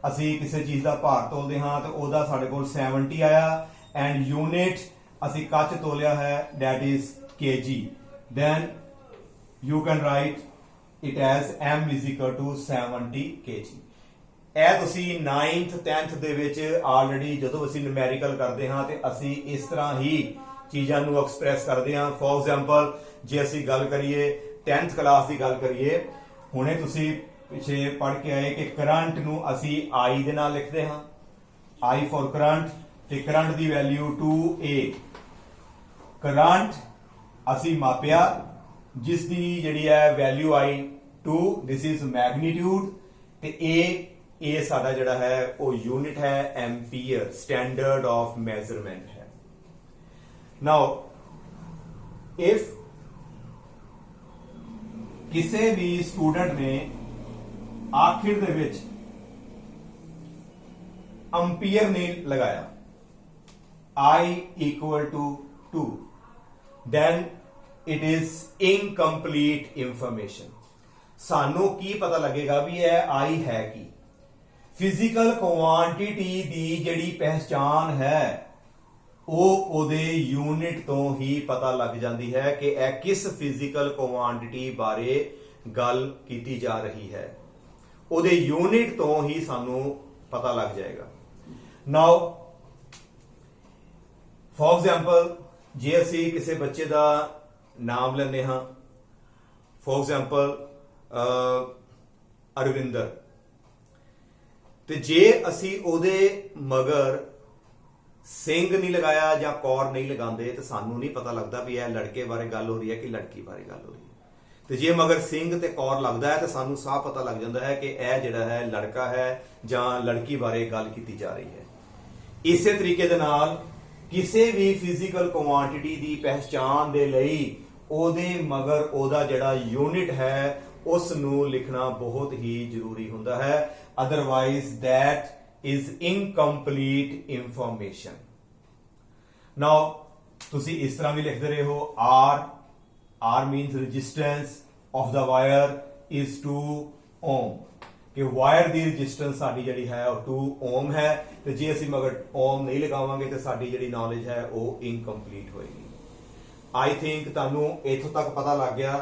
ਅਸੀਂ ਕਿਸੇ ਚੀਜ਼ ਦਾ ਭਾਰ ਤੋਲਦੇ ਹਾਂ ਤੇ ਉਹਦਾ ਸਾਡੇ ਕੋਲ 70 ਆਇਆ and ਯੂਨਿਟ ਅਸੀਂ ਕੱਚ ਤੋਲਿਆ ਹੈ that is kg, then you can write it as M is equal to 70 kg। ਇਹ ਤੁਸੀਂ 9th 10th ਦੇ ਵਿੱਚ ਆਲਰੇਡੀ ਜਦੋਂ ਅਸੀਂ ਨਿਊਮੈਰੀਕਲ ਕਰਦੇ ਹਾਂ ਤੇ ਅਸੀਂ ਇਸ ਤਰ੍ਹਾਂ ਹੀ ਚੀਜ਼ਾਂ ਨੂੰ ਐਕਸਪ੍ਰੈਸ ਕਰਦੇ ਹਾਂ। ਫੋਰ ਐਗਜ਼ਾਮਪਲ ਜੇ ਅਸੀਂ ਗੱਲ ਕਰੀਏ 10th ਕਲਾਸ ਦੀ ਗੱਲ ਕਰੀਏ, ਹੁਣੇ ਤੁਸੀਂ ਪਿੱਛੇ ਪੜ੍ਹ ਕੇ ਆਏ ਕਿ ਕਰੰਟ ਨੂੰ ਅਸੀਂ I ਦੇ ਨਾਲ ਲਿਖਦੇ ਹਾਂ, I ਫॉर ਕਰੰਟ, ਤੇ ਕਰੰਟ ਦੀ ਵੈਲਿਊ 2A। ਕਰੰਟ ਅਸੀਂ ਮਾਪਿਆ ਜਿਸ ਦੀ ਜਿਹੜੀ ਹੈ value I 2, this is magnitude, ਤੇ ਇਹ ਸਾਡਾ ਜਿਹੜਾ ਹੈ ਉਹ ਯੂਨਿਟ ਹੈ ਐਂਪੀਅਰ, ਸਟੈਂਡਰਡ ਆਫ ਮੈਜ਼ਰਮੈਂਟ ਹੈ। ਨਾਓ ਇਫ ਕਿਸੇ ਵੀ ਸਟੂਡੈਂਟ ਨੇ ਆਖਿਰ ਦੇ ਵਿੱਚ ਐਂਪੀਅਰ ਨੇ ਲਗਾਇਆ I equal to 2, then it is incomplete information। ਸਾਨੂੰ ਕੀ ਪਤਾ ਲੱਗੇਗਾ ਵੀ ਇਹ I ਹੈ ਕੀ? ਫਿਜ਼ੀਕਲ ਕੁਆਂਟੀਟੀ ਦੀ ਜਿਹੜੀ ਪਹਿਚਾਨ ਹੈ ਉਹ ਉਹਦੇ ਯੂਨਿਟ ਤੋਂ ਹੀ ਪਤਾ ਲੱਗ ਜਾਂਦੀ ਹੈ ਕਿ ਇਹ ਕਿਸ ਫਿਜ਼ੀਕਲ ਕੁਆਂਟੀਟੀ ਬਾਰੇ ਗੱਲ ਕੀਤੀ ਜਾ ਰਹੀ ਹੈ। ਉਹਦੇ ਯੂਨਿਟ ਤੋਂ ਹੀ ਸਾਨੂੰ ਪਤਾ ਲੱਗ ਜਾਏਗਾ। ਨਾਓ ਫॉर ਐਗਜ਼ਾਮਪਲ ਜੇ ਅਸੀਂ ਕਿਸੇ ਬੱਚੇ ਦਾ ਨਾਮ ਲੈਂਦੇ ਹਾਂ, ਫॉर ਐਗਜ਼ਾਮਪਲ ਅਰਵਿੰਦਰ, ਤੇ ਜੇ ਅਸੀਂ ਉਹਦੇ ਮਗਰ ਸਿੰਘ ਨਹੀਂ ਲਗਾਇਆ ਜਾਂ ਕੌਰ ਨਹੀਂ ਲਗਾਉਂਦੇ ਤੇ ਸਾਨੂੰ ਨਹੀਂ ਪਤਾ ਲੱਗਦਾ ਵੀ ਇਹ ਲੜਕੇ ਬਾਰੇ ਗੱਲ ਹੋ ਰਹੀ ਹੈ ਕਿ ਲੜਕੀ ਬਾਰੇ ਗੱਲ ਹੋ ਰਹੀ ਹੈ। ਤੇ ਜੇ ਮਗਰ ਸਿੰਘ ਤੇ ਕੌਰ ਲੱਗਦਾ ਹੈ ਤੇ ਸਾਨੂੰ ਸਾਫ਼ ਪਤਾ ਲੱਗ ਜਾਂਦਾ ਹੈ ਕਿ ਇਹ ਜਿਹੜਾ ਹੈ ਲੜਕਾ ਹੈ ਜਾਂ ਲੜਕੀ ਬਾਰੇ ਗੱਲ ਕੀਤੀ ਜਾ ਰਹੀ ਹੈ। ਇਸੇ ਤਰੀਕੇ ਦੇ ਨਾਲ ਕਿਸੇ ਵੀ ਫਿਜ਼ੀਕਲ ਕੁਆਂਟੀਟੀ ਦੀ ਪਹਿਚਾਣ ਦੇ ਲਈ ਉਹਦੇ ਮਗਰ ਉਹਦਾ ਜਿਹੜਾ ਯੂਨਿਟ ਹੈ ਉਸ ਨੂੰ ਲਿਖਣਾ ਬਹੁਤ ਹੀ ਜ਼ਰੂਰੀ ਹੁੰਦਾ ਹੈ, otherwise that is incomplete information। Now ਤੁਸੀਂ ਇਸ ਤਰ੍ਹਾਂ ਵੀ ਲਿਖਦੇ ਰਹੇ ਹੋ R means resistance of the wire is 2 ohm, ਕਿ ਵਾਇਰ ਦੀ ਰੈਜ਼ਿਸਟੈਂਸ ਸਾਡੀ ਜਿਹੜੀ ਹੈ ਉਹ 2 ohm ਹੈ, ਤੇ ਜੇ ਅਸੀਂ ਮਗਰ ohm ਨਹੀਂ ਲਗਾਵਾਂਗੇ ਤੇ ਸਾਡੀ ਜਿਹੜੀ ਨੌਲੇਜ ਹੈ ਉਹ ਇਨਕੰਪਲੀਟ ਹੋਏਗੀ। ਆਈ ਥਿੰਕ ਤੁਹਾਨੂੰ ਇੱਥੋਂ ਤੱਕ ਪਤਾ ਲੱਗ ਗਿਆ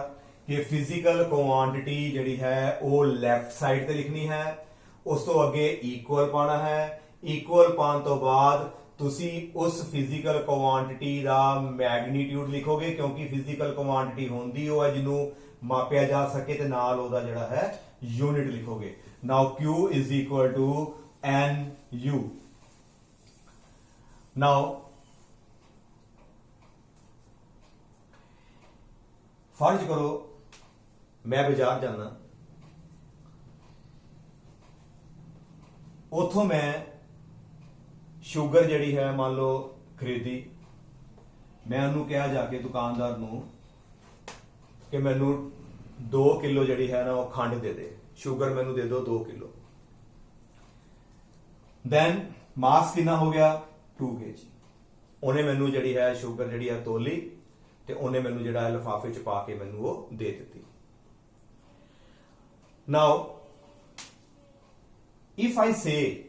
ਕਿ ਫਿਜ਼ੀਕਲ ਕੁਆਂਟੀਟੀ ਜਿਹੜੀ ਹੈ ਉਹ ਲੈਫਟ ਸਾਈਡ ਤੇ ਲਿਖਣੀ ਹੈ, ਉਸ ਤੋਂ ਅੱਗੇ ਇਕੁਅਲ ਪਾਣਾ ਹੈ, ਇਕੁਅਲ ਪਾਉਣ ਤੋਂ ਬਾਅਦ ਤੁਸੀਂ ਉਸ ਫਿਜ਼ੀਕਲ ਕੁਆਂਟੀਟੀ ਦਾ ਮੈਗਨੀਟਿਊਡ ਲਿਖੋਗੇ ਕਿਉਂਕਿ ਫਿਜ਼ੀਕਲ ਕੁਆਂਟੀਟੀ ਹੁੰਦੀ ਉਹ ਹੈ ਜਿਹਨੂੰ ਮਾਪਿਆ ਜਾ ਸਕੇ, ਤੇ ਨਾਲ ਉਹਦਾ ਜਿਹੜਾ ਹੈ ਯੂਨਿਟ ਲਿਖੋਗੇ। Now Q is equal to NU। Now ਫਰਜ਼ ਕਰੋ ਮੈਂ ਬਾਜ਼ਾਰ ਜਾਣਾ, ਉਥੋਂ ਮੈਂ ਸ਼ੂਗਰ ਜਿਹੜੀ ਹੈ ਮੰਨ ਲਓ ਖਰੀਦੀ, ਮੈਂ ਉਹਨੂੰ ਕਿਹਾ ਜਾ ਕੇ ਦੁਕਾਨਦਾਰ ਨੂੰ ਕਿ ਮੈਨੂੰ 2 ਕਿਲੋ ਜਿਹੜੀ ਹੈ ਨਾ ਉਹ ਖੰਡ ਦੇ ਦੇ, ਸ਼ੂਗਰ ਮੈਨੂੰ ਦੇ ਦਿਓ 2 ਕਿਲੋ। then ਮਾਸ ਕਿੰਨਾ ਹੋ ਗਿਆ 2 kg। ਉਹਨੇ ਮੈਨੂੰ ਜਿਹੜੀ ਹੈ ਸ਼ੂਗਰ ਜਿਹੜੀ ਹੈ ਤੋਲੀ ਤੇ ਉਹਨੇ ਮੈਨੂੰ ਜਿਹੜਾ ਹੈ ਲਿਫਾਫੇ ਚ ਪਾ ਕੇ ਮੈਨੂੰ ਉਹ ਦੇ ਦਿੱਤੀ। ਨਾਓ ਇਫ ਆਈ ਸੇ,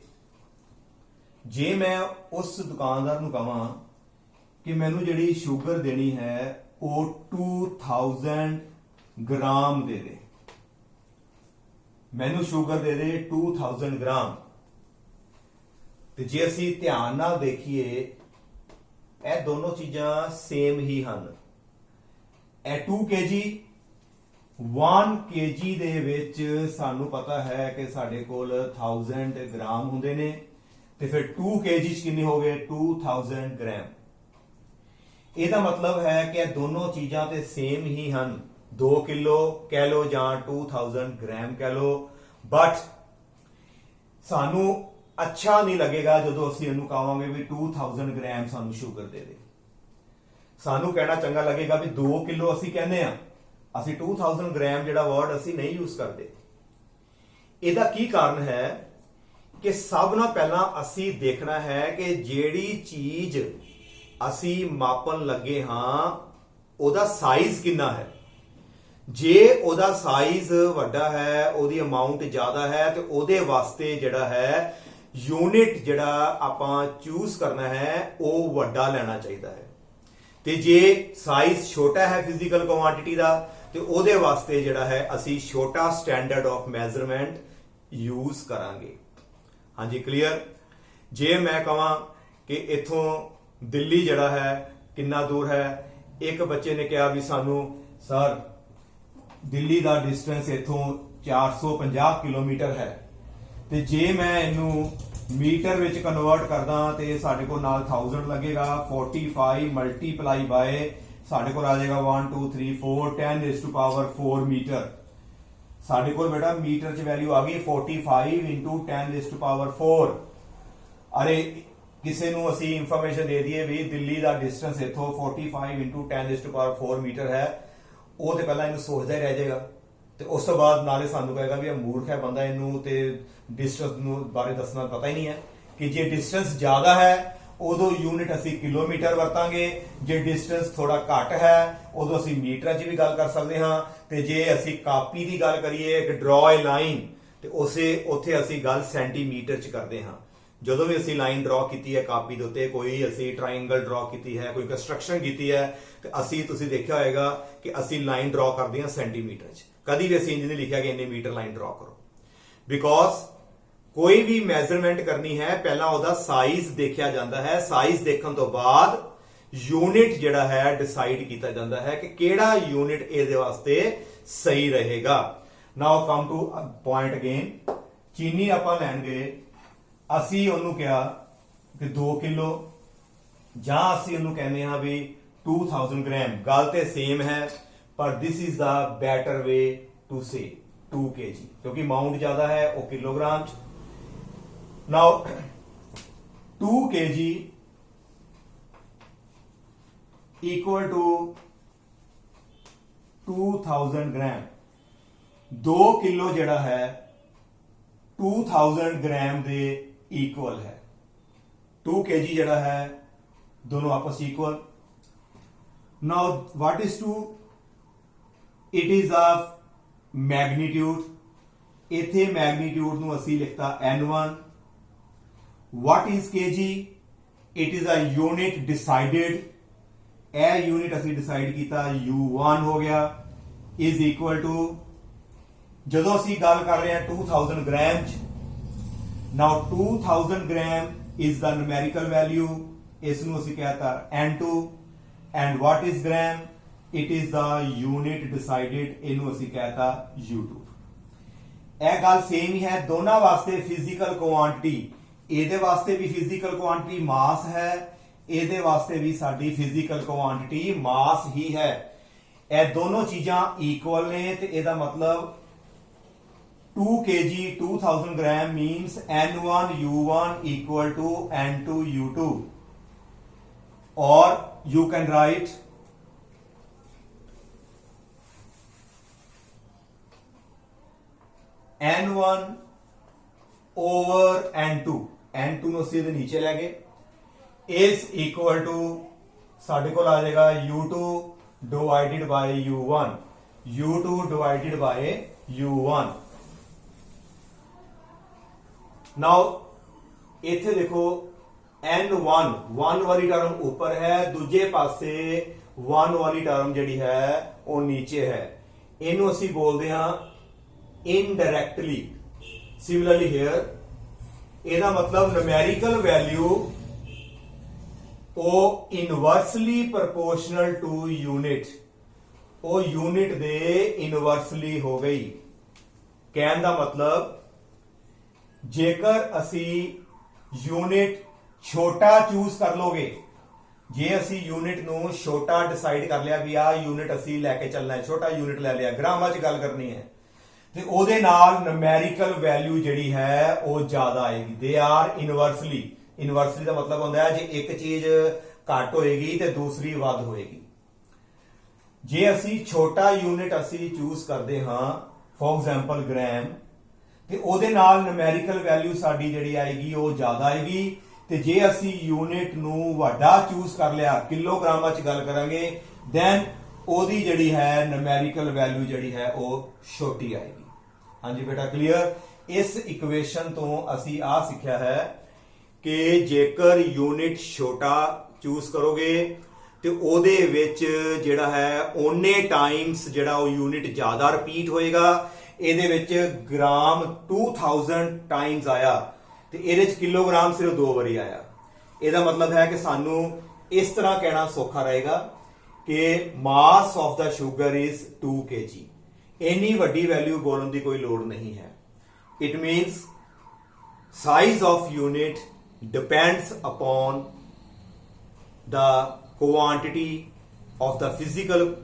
ਜੇ ਮੈਂ ਉਸ ਦੁਕਾਨਦਾਰ ਨੂੰ ਕਹਾਂ ਕਿ ਮੈਨੂੰ ਜਿਹੜੀ ਸ਼ੂਗਰ ਦੇਣੀ ਹੈ ਉਹ 2000 ਗ੍ਰਾਮ ਦੇ ਦੇ, ਮੈਨੂੰ ਸ਼ੂਗਰ ਦੇ ਦੇ 2000 ਗ੍ਰਾਮ। ਤੇ ਜੇ ਅਸੀਂ ਧਿਆਨ ਨਾਲ ਦੇਖੀਏ ਇਹ ਦੋਨੋਂ ਚੀਜ਼ਾਂ ਸੇਮ ਹੀ ਹਨ। ਇਹ 2 kg 1 kg ਦੇ ਵਿੱਚ ਸਾਨੂੰ ਪਤਾ ਹੈ ਕਿ ਸਾਡੇ ਕੋਲ 1000 ਗ੍ਰਾਮ ਹੁੰਦੇ ਨੇ, ਤੇ ਫਿਰ 2 kg ਚ ਕਿੰਨੇ ਹੋ ਗਏ 2000 ਗ੍ਰਾਮ। ਇਹਦਾ ਮਤਲਬ ਹੈ ਕਿ ਇਹ ਦੋਨੋਂ ਚੀਜ਼ਾਂ ਤੇ ਸੇਮ ਹੀ ਹਨ, 2 ਕਿਲੋ ਕਹਿ ਲੋ ਜਾਂ 2000 ਗ੍ਰਾਮ ਕਹਿ ਲੋ। ਬਟ ਸਾਨੂੰ ਅੱਛਾ ਨਹੀਂ ਲੱਗੇਗਾ ਜਦੋਂ ਅਸੀਂ ਇਹਨੂੰ ਕਹਾਂਗੇ ਵੀ 2000 ਗ੍ਰਾਮ ਸਾਨੂੰ ਸ਼ੂਗਰ ਦੇ ਦੇ। ਸਾਨੂੰ ਕਹਿਣਾ ਚੰਗਾ ਲੱਗੇਗਾ ਵੀ 2 ਕਿਲੋ ਅਸੀਂ ਕਹਿੰਦੇ ਆ, ਅਸੀਂ 2000 ਗ੍ਰਾਮ ਜਿਹੜਾ ਵਰਡ ਅਸੀਂ ਨਹੀਂ ਯੂਜ਼ ਕਰਦੇ। ਇਹਦਾ ਕੀ ਕਾਰਨ ਹੈ ਕਿ ਸਭ ਨਾਲੋਂ ਪਹਿਲਾਂ ਅਸੀਂ ਦੇਖਣਾ ਹੈ ਕਿ ਜਿਹੜੀ ਚੀਜ਼ ਅਸੀਂ ਮਾਪਣ ਲੱਗੇ ਹਾਂ ਉਹਦਾ ਸਾਈਜ਼ ਕਿੰਨਾ ਹੈ। ਜੇ ਉਹਦਾ ਸਾਈਜ਼ ਵੱਡਾ ਹੈ, ਉਹਦੀ ਅਮਾਉਂਟ ਜ਼ਿਆਦਾ ਹੈ, ਤੇ ਉਹਦੇ ਵਾਸਤੇ ਜਿਹੜਾ ਹੈ ਯੂਨਿਟ ਜਿਹੜਾ ਆਪਾਂ ਚੂਜ਼ ਕਰਨਾ ਹੈ ਉਹ ਵੱਡਾ ਲੈਣਾ ਚਾਹੀਦਾ ਹੈ। ਤੇ ਜੇ ਸਾਈਜ਼ ਛੋਟਾ ਹੈ ਫਿਜ਼ੀਕਲ ਕੁਆਂਟੀਟੀ ਦਾ, ਤੇ ਉਹਦੇ ਵਾਸਤੇ ਜਿਹੜਾ ਹੈ ਅਸੀਂ ਛੋਟਾ ਸਟੈਂਡਰਡ ਆਫ ਮੈਜ਼ਰਮੈਂਟ ਯੂਜ਼ ਕਰਾਂਗੇ। ਹਾਂਜੀ ਕਲੀਅਰ। ਜੇ ਮੈਂ ਕਹਾਂ ਕਿ ਇਥੋਂ ਦਿੱਲੀ ਜਿਹੜਾ ਹੈ ਕਿੰਨਾ ਦੂਰ ਹੈ, ਇੱਕ ਬੱਚੇ ਨੇ ਕਿਹਾ ਵੀ ਸਾਨੂੰ ਸਰ ਦਿੱਲੀ ਦਾ ਡਿਸਟੈਂਸ ਇਥੋਂ 450 ਕਿਲੋਮੀਟਰ ਹੈ, ਤੇ ਜੇ ਮੈਂ ਇਹਨੂੰ ਮੀਟਰ ਵਿੱਚ ਕਨਵਰਟ ਕਰਦਾ ਤੇ ਸਾਡੇ ਕੋਲ ਨਾਲ 1000 ਲੱਗੇਗਾ, 45 ਮਲਟੀਪਲਾਈ ਬਾਏ ਸਾਡੇ ਕੋਲ ਆ ਜਾਏਗਾ 1 2 3 4 10 raised to power 4 ਮੀਟਰ। ਸਾਡੇ ਕੋਲ ਬੇਟਾ ਮੀਟਰ ਚ ਵੈਲਿਊ ਆ ਗਈ 45 into 10 raised to power 4। ਅਰੇ ਕਿਸੇ ਨੂੰ ਅਸੀਂ ਇਨਫੋਰਮੇਸ਼ਨ ਦੇ ਦਈਏ ਵੀ ਦਿੱਲੀ ਦਾ ਡਿਸਟੈਂਸ ਇਥੋਂ 45 into 10 raised to power 4 metre ਹੈ, ਉਹ ਤੇ ਪਹਿਲਾਂ ਇਹਨੂੰ ਸੋਚਦਾ ਹੀ ਰਹਿ ਜਾਏਗਾ, ਤੇ ਉਸ ਤੋਂ ਬਾਅਦ ਨਾਲੇ ਸਾਨੂੰ ਕਹੇਗਾ ਵੀ ਇਹ ਮੂਰਖ ਹੈ ਬੰਦਾ, ਇਹਨੂੰ ਤੇ ਡਿਸਟੈਂਸ ਨੂੰ ਬਾਰੇ ਦੱਸਣਾ ਪਤਾ ਹੀ ਨਹੀਂ ਹੈ। ਕਿ ਜੇ ਡਿਸਟੈਂਸ ਜ਼ਿਆਦਾ ਹੈ ਉਦੋਂ ਯੂਨਿਟ ਅਸੀਂ ਕਿਲੋਮੀਟਰ ਵਰਤਾਂਗੇ, ਜੇ ਡਿਸਟੈਂਸ ਥੋੜਾ ਘੱਟ ਹੈ ਉਦੋਂ ਅਸੀਂ ਮੀਟਰਾਂ 'ਚ ਵੀ ਗੱਲ ਕਰ ਸਕਦੇ ਹਾਂ, ਤੇ ਜੇ ਅਸੀਂ ਕਾਪੀ ਦੀ ਗੱਲ ਕਰੀਏ ਕਿ ਡਰਾ ਏ ਲਾਈਨ, ਤੇ ਉੱਥੇ ਅਸੀਂ ਗੱਲ ਸੈਂਟੀਮੀਟਰ 'ਚ ਕਰਦੇ ਹਾਂ। ਜਦੋਂ ਵੀ ਅਸੀਂ ਲਾਈਨ ਡਰਾ ਕੀਤੀ ਹੈ ਕਾਪੀ ਦੇ ਉੱਤੇ, ਕੋਈ ਅਸੀਂ ਟ੍ਰਾਇੰਗਲ ਡਰਾ ਕੀਤੀ ਹੈ, ਕੋਈ ਕੰਸਟਰਕਸ਼ਨ ਕੀਤੀ ਹੈ, ਤੇ ਅਸੀਂ ਤੁਸੀਂ ਦੇਖਿਆ ਹੋਏਗਾ ਕਿ ਅਸੀਂ ਲਾਈਨ ਡਰਾ ਕਰਦੇ ਹਾਂ ਸੈਂਟੀਮੀਟਰ 'ਚ। ਕਦੀ ਵੀ ਅਸੀਂ ਇੰਜ ਨਹੀਂ ਲਿਖਿਆ ਕਿ ਇੰਨੇ ਮੀਟਰ ਲਾਈਨ ਡਰਾ ਕਰੋ, ਬਿਕੋਜ਼ ਕੋਈ ਵੀ ਮੈਜ਼ਰਮੈਂਟ ਕਰਨੀ ਹੈ ਪਹਿਲਾਂ ਉਹਦਾ ਸਾਈਜ਼ ਦੇਖਿਆ ਜਾਂਦਾ ਹੈ। ਸਾਈਜ਼ ਦੇਖਣ ਤੋਂ ਬਾਅਦ ਯੂਨਿਟ ਜਿਹੜਾ ਹੈ ਡਿਸਾਈਡ ਕੀਤਾ ਜਾਂਦਾ ਹੈ ਕਿ ਕਿਹੜਾ ਯੂਨਿਟ ਇਹਦੇ ਵਾਸਤੇ ਸਹੀ ਰਹੇਗਾ। ਨਾਓ ਕਮ ਟੂ ਪੁਆਇੰਟ ਅਗੇਨ। ਚੀਨੀ ਆਪਾਂ ਲੈਣਗੇ, ਅਸੀਂ ਉਹਨੂੰ ਕਿਹਾ ਕਿ 2 ਕਿਲੋ, ਜਾਂ ਅਸੀਂ ਉਹਨੂੰ ਕਹਿੰਦੇ ਹਾਂ ਵੀ 2000 ਗ੍ਰਾਮ। ਗੱਲ ਤੇ ਸੇਮ ਹੈ, ਪਰ this is the better way to say 2 kg, ਕਿਉਂਕਿ ਅਮਾਉਂਟ ਜ਼ਿਆਦਾ ਹੈ ਉਹ ਕਿਲੋਗ੍ਰਾਮ ਚ। Now 2 kg equal to 2000 gram. 2 kilo ਜਿਹੜਾ ਹੈ 2000 ਗ੍ਰਾਮ ਦੇ ਇਕੁਅਲ ਹੈ। 2 kg ਜਿਹੜਾ ਹੈ ਦੋਨੋਂ ਆਪਸ equal. Now what is 2? It is of magnitude. ਇੱਥੇ ਮੈਗਨੀਟਿਊਡ ਨੂੰ ਅਸੀਂ ਲਿਖਤਾ N1। what is kg? it is a unit decided। ਇਹ ਯੂਨਿਟ ਅਸੀਂ ਡਿਸਾਈਡ ਕੀਤਾ U1 ਹੋ ਗਿਆ, is equal to, ਜਦੋਂ ਅਸੀਂ ਗੱਲ ਕਰ ਰਹੇ ਹਾਂ 2000 ਗ੍ਰਾਮ ਚ, now 2000 gram is the numerical value, ਇਸ ਨੂੰ ਅਸੀਂ ਕਹਤਾ N2, and what is gram? it is the unit decided, ਇਹਨੂੰ ਅਸੀਂ ਕਹਤਾ U2। ਇਹ ਗੱਲ ਸੇਮ ਹੀ ਹੈ ਦੋਨਾਂ ਵਾਸਤੇ। ਫਿਜ਼ੀਕਲ ਕੁਆਂਟੀਟੀ, ਇਹਦੇ ਵਾਸਤੇ ਵੀ ਫਿਜ਼ੀਕਲ ਕੁਆਂਟੀਟੀ ਮਾਸ ਹੈ, ਇਹਦੇ ਵਾਸਤੇ ਵੀ ਸਾਡੀ ਫਿਜ਼ੀਕਲ ਕੁਆਂਟੀਟੀ ਮਾਸ ਹੀ ਹੈ। ਇਹ ਦੋਨੋਂ ਚੀਜ਼ਾਂ ਇਕੁਅਲ ਨੇ, ਤੇ ਇਹਦਾ ਮਤਲਬ 2 kg 2000 gram means N1 U1 equal to N2 U2, or you can write N1 over N2। N2 ਨੂੰ ਅਸੀਂ ਇਹਦੇ ਨੀਚੇ ਲੈ ਗਏ is equal to ਸਾਡੇ ਕੋਲ ਆ ਜਾਏਗਾ U2 divided by U1 U2 divided by U1 now ਇੱਥੇ ਦੇਖੋ N1 1 ਵਾਲੀ ਟਰਮ ਉੱਪਰ ਹੈ ਦੂਜੇ ਪਾਸੇ 1 ਵਾਲੀ ਟਰਮ ਜਿਹੜੀ ਹੈ ਉਹ ਨੀਚੇ ਹੈ ਇਹਨੂੰ ਅਸੀਂ ਬੋਲਦੇ ਹਾਂ indirectly similarly here ਇਹਦਾ ਮਤਲਬ numerical value ਉਹ ਇਨਵਰਸਲੀ ਪ੍ਰੋਪੋਰਸ਼ਨਲ ਟੂ ਯੂਨਿਟ ਉਹ ਯੂਨਿਟ ਦੇ ਇਨਵਰਸਲੀ ਹੋ ਗਈ ਕਹਿਣ ਦਾ ਮਤਲਬ ਜੇਕਰ ਅਸੀਂ ਯੂਨਿਟ ਛੋਟਾ ਚੂਜ਼ ਕਰ ਲੋਗੇ ਜੇ ਅਸੀਂ ਯੂਨਿਟ ਨੂੰ ਛੋਟਾ ਡਿਸਾਈਡ ਕਰ ਲਿਆ ਵੀ ਆ ਯੂਨਿਟ ਅਸੀਂ ਲੈ ਕੇ ਚੱਲਣਾ ਹੈ ਛੋਟਾ ਯੂਨਿਟ ਲੈ ਲਿਆ ਗ੍ਰਾਮਾਂ 'ਚ ਗੱਲ ਕਰਨੀ ਹੈ ਤੇ ਉਹਦੇ ਨਾਲ numerical value ਜਿਹੜੀ ਹੈ ਉਹ ਜ਼ਿਆਦਾ ਆਏਗੀ ਦੇ ਆਰ ਇਨਵਰਸਲੀ ਇਨਵਰਸਲੀ ਦਾ ਮਤਲਬ ਹੁੰਦਾ ਹੈ ਜੇ ਇੱਕ ਚੀਜ਼ ਘੱਟ ਹੋਏਗੀ ਤੇ ਦੂਸਰੀ ਵੱਧ ਹੋਏਗੀ ਜੇ ਅਸੀਂ ਛੋਟਾ ਯੂਨਿਟ ਅਸੀਂ ਚੂਜ਼ ਕਰਦੇ ਹਾਂ ਫੋਰ ਐਗਜ਼ਾਮਪਲ ਗ੍ਰਾਮ ਤੇ ਉਹਦੇ ਨਾਲ numerical value ਸਾਡੀ ਜਿਹੜੀ ਆਏਗੀ ਉਹ ਜ਼ਿਆਦਾ ਆਏਗੀ ਤੇ ਜੇ ਅਸੀਂ ਯੂਨਿਟ ਨੂੰ ਵੱਡਾ ਚੂਜ਼ ਕਰ ਲਿਆ ਕਿਲੋਗ੍ਰਾਮਾਂ 'ਚ ਗੱਲ ਕਰਾਂਗੇ ਦੈਨ ਉਹਦੀ ਜਿਹੜੀ ਹੈ numerical value ਜਿਹੜੀ ਹੈ ਉਹ ਛੋਟੀ ਆਏਗੀ ਹਾਂਜੀ ਬੇਟਾ ਕਲੀਅਰ ਇਸ ਇਕੁਏਸ਼ਨ ਤੋਂ ਅਸੀਂ ਆ ਸਿੱਖਿਆ ਹੈ ਕਿ ਜੇਕਰ ਯੂਨਿਟ ਛੋਟਾ ਚੂਜ਼ ਕਰੋਗੇ ਤੇ ਉਹਦੇ ਵਿੱਚ ਜਿਹੜਾ ਹੈ ਓਨੇ ਟਾਈਮਸ ਜਿਹੜਾ ਉਹ ਯੂਨਿਟ ਜ਼ਿਆਦਾ ਰਿਪੀਟ ਹੋਏਗਾ ਇਹਦੇ ਵਿੱਚ ਗ੍ਰਾਮ 2000 ਟਾਈਮਸ ਆਇਆ ਤੇ ਇਹਦੇ ਵਿੱਚ ਕਿਲੋਗ੍ਰਾਮ ਸਿਰਫ 2 ਵਾਰੀ ਆਇਆ ਇਹਦਾ ਮਤਲਬ ਹੈ ਕਿ ਸਾਨੂੰ ਇਸ ਤਰ੍ਹਾਂ ਕਹਿਣਾ ਸੌਖਾ ਰਹੇਗਾ ਕਿ ਮਾਸ of the sugar is 2 kg ਇੰਨੀ ਵੱਡੀ ਵੈਲਿਊ ਬੋਲਣ ਦੀ ਕੋਈ ਲੋੜ ਨਹੀਂ ਹੈ it means size of unit depends upon the quantity of the physical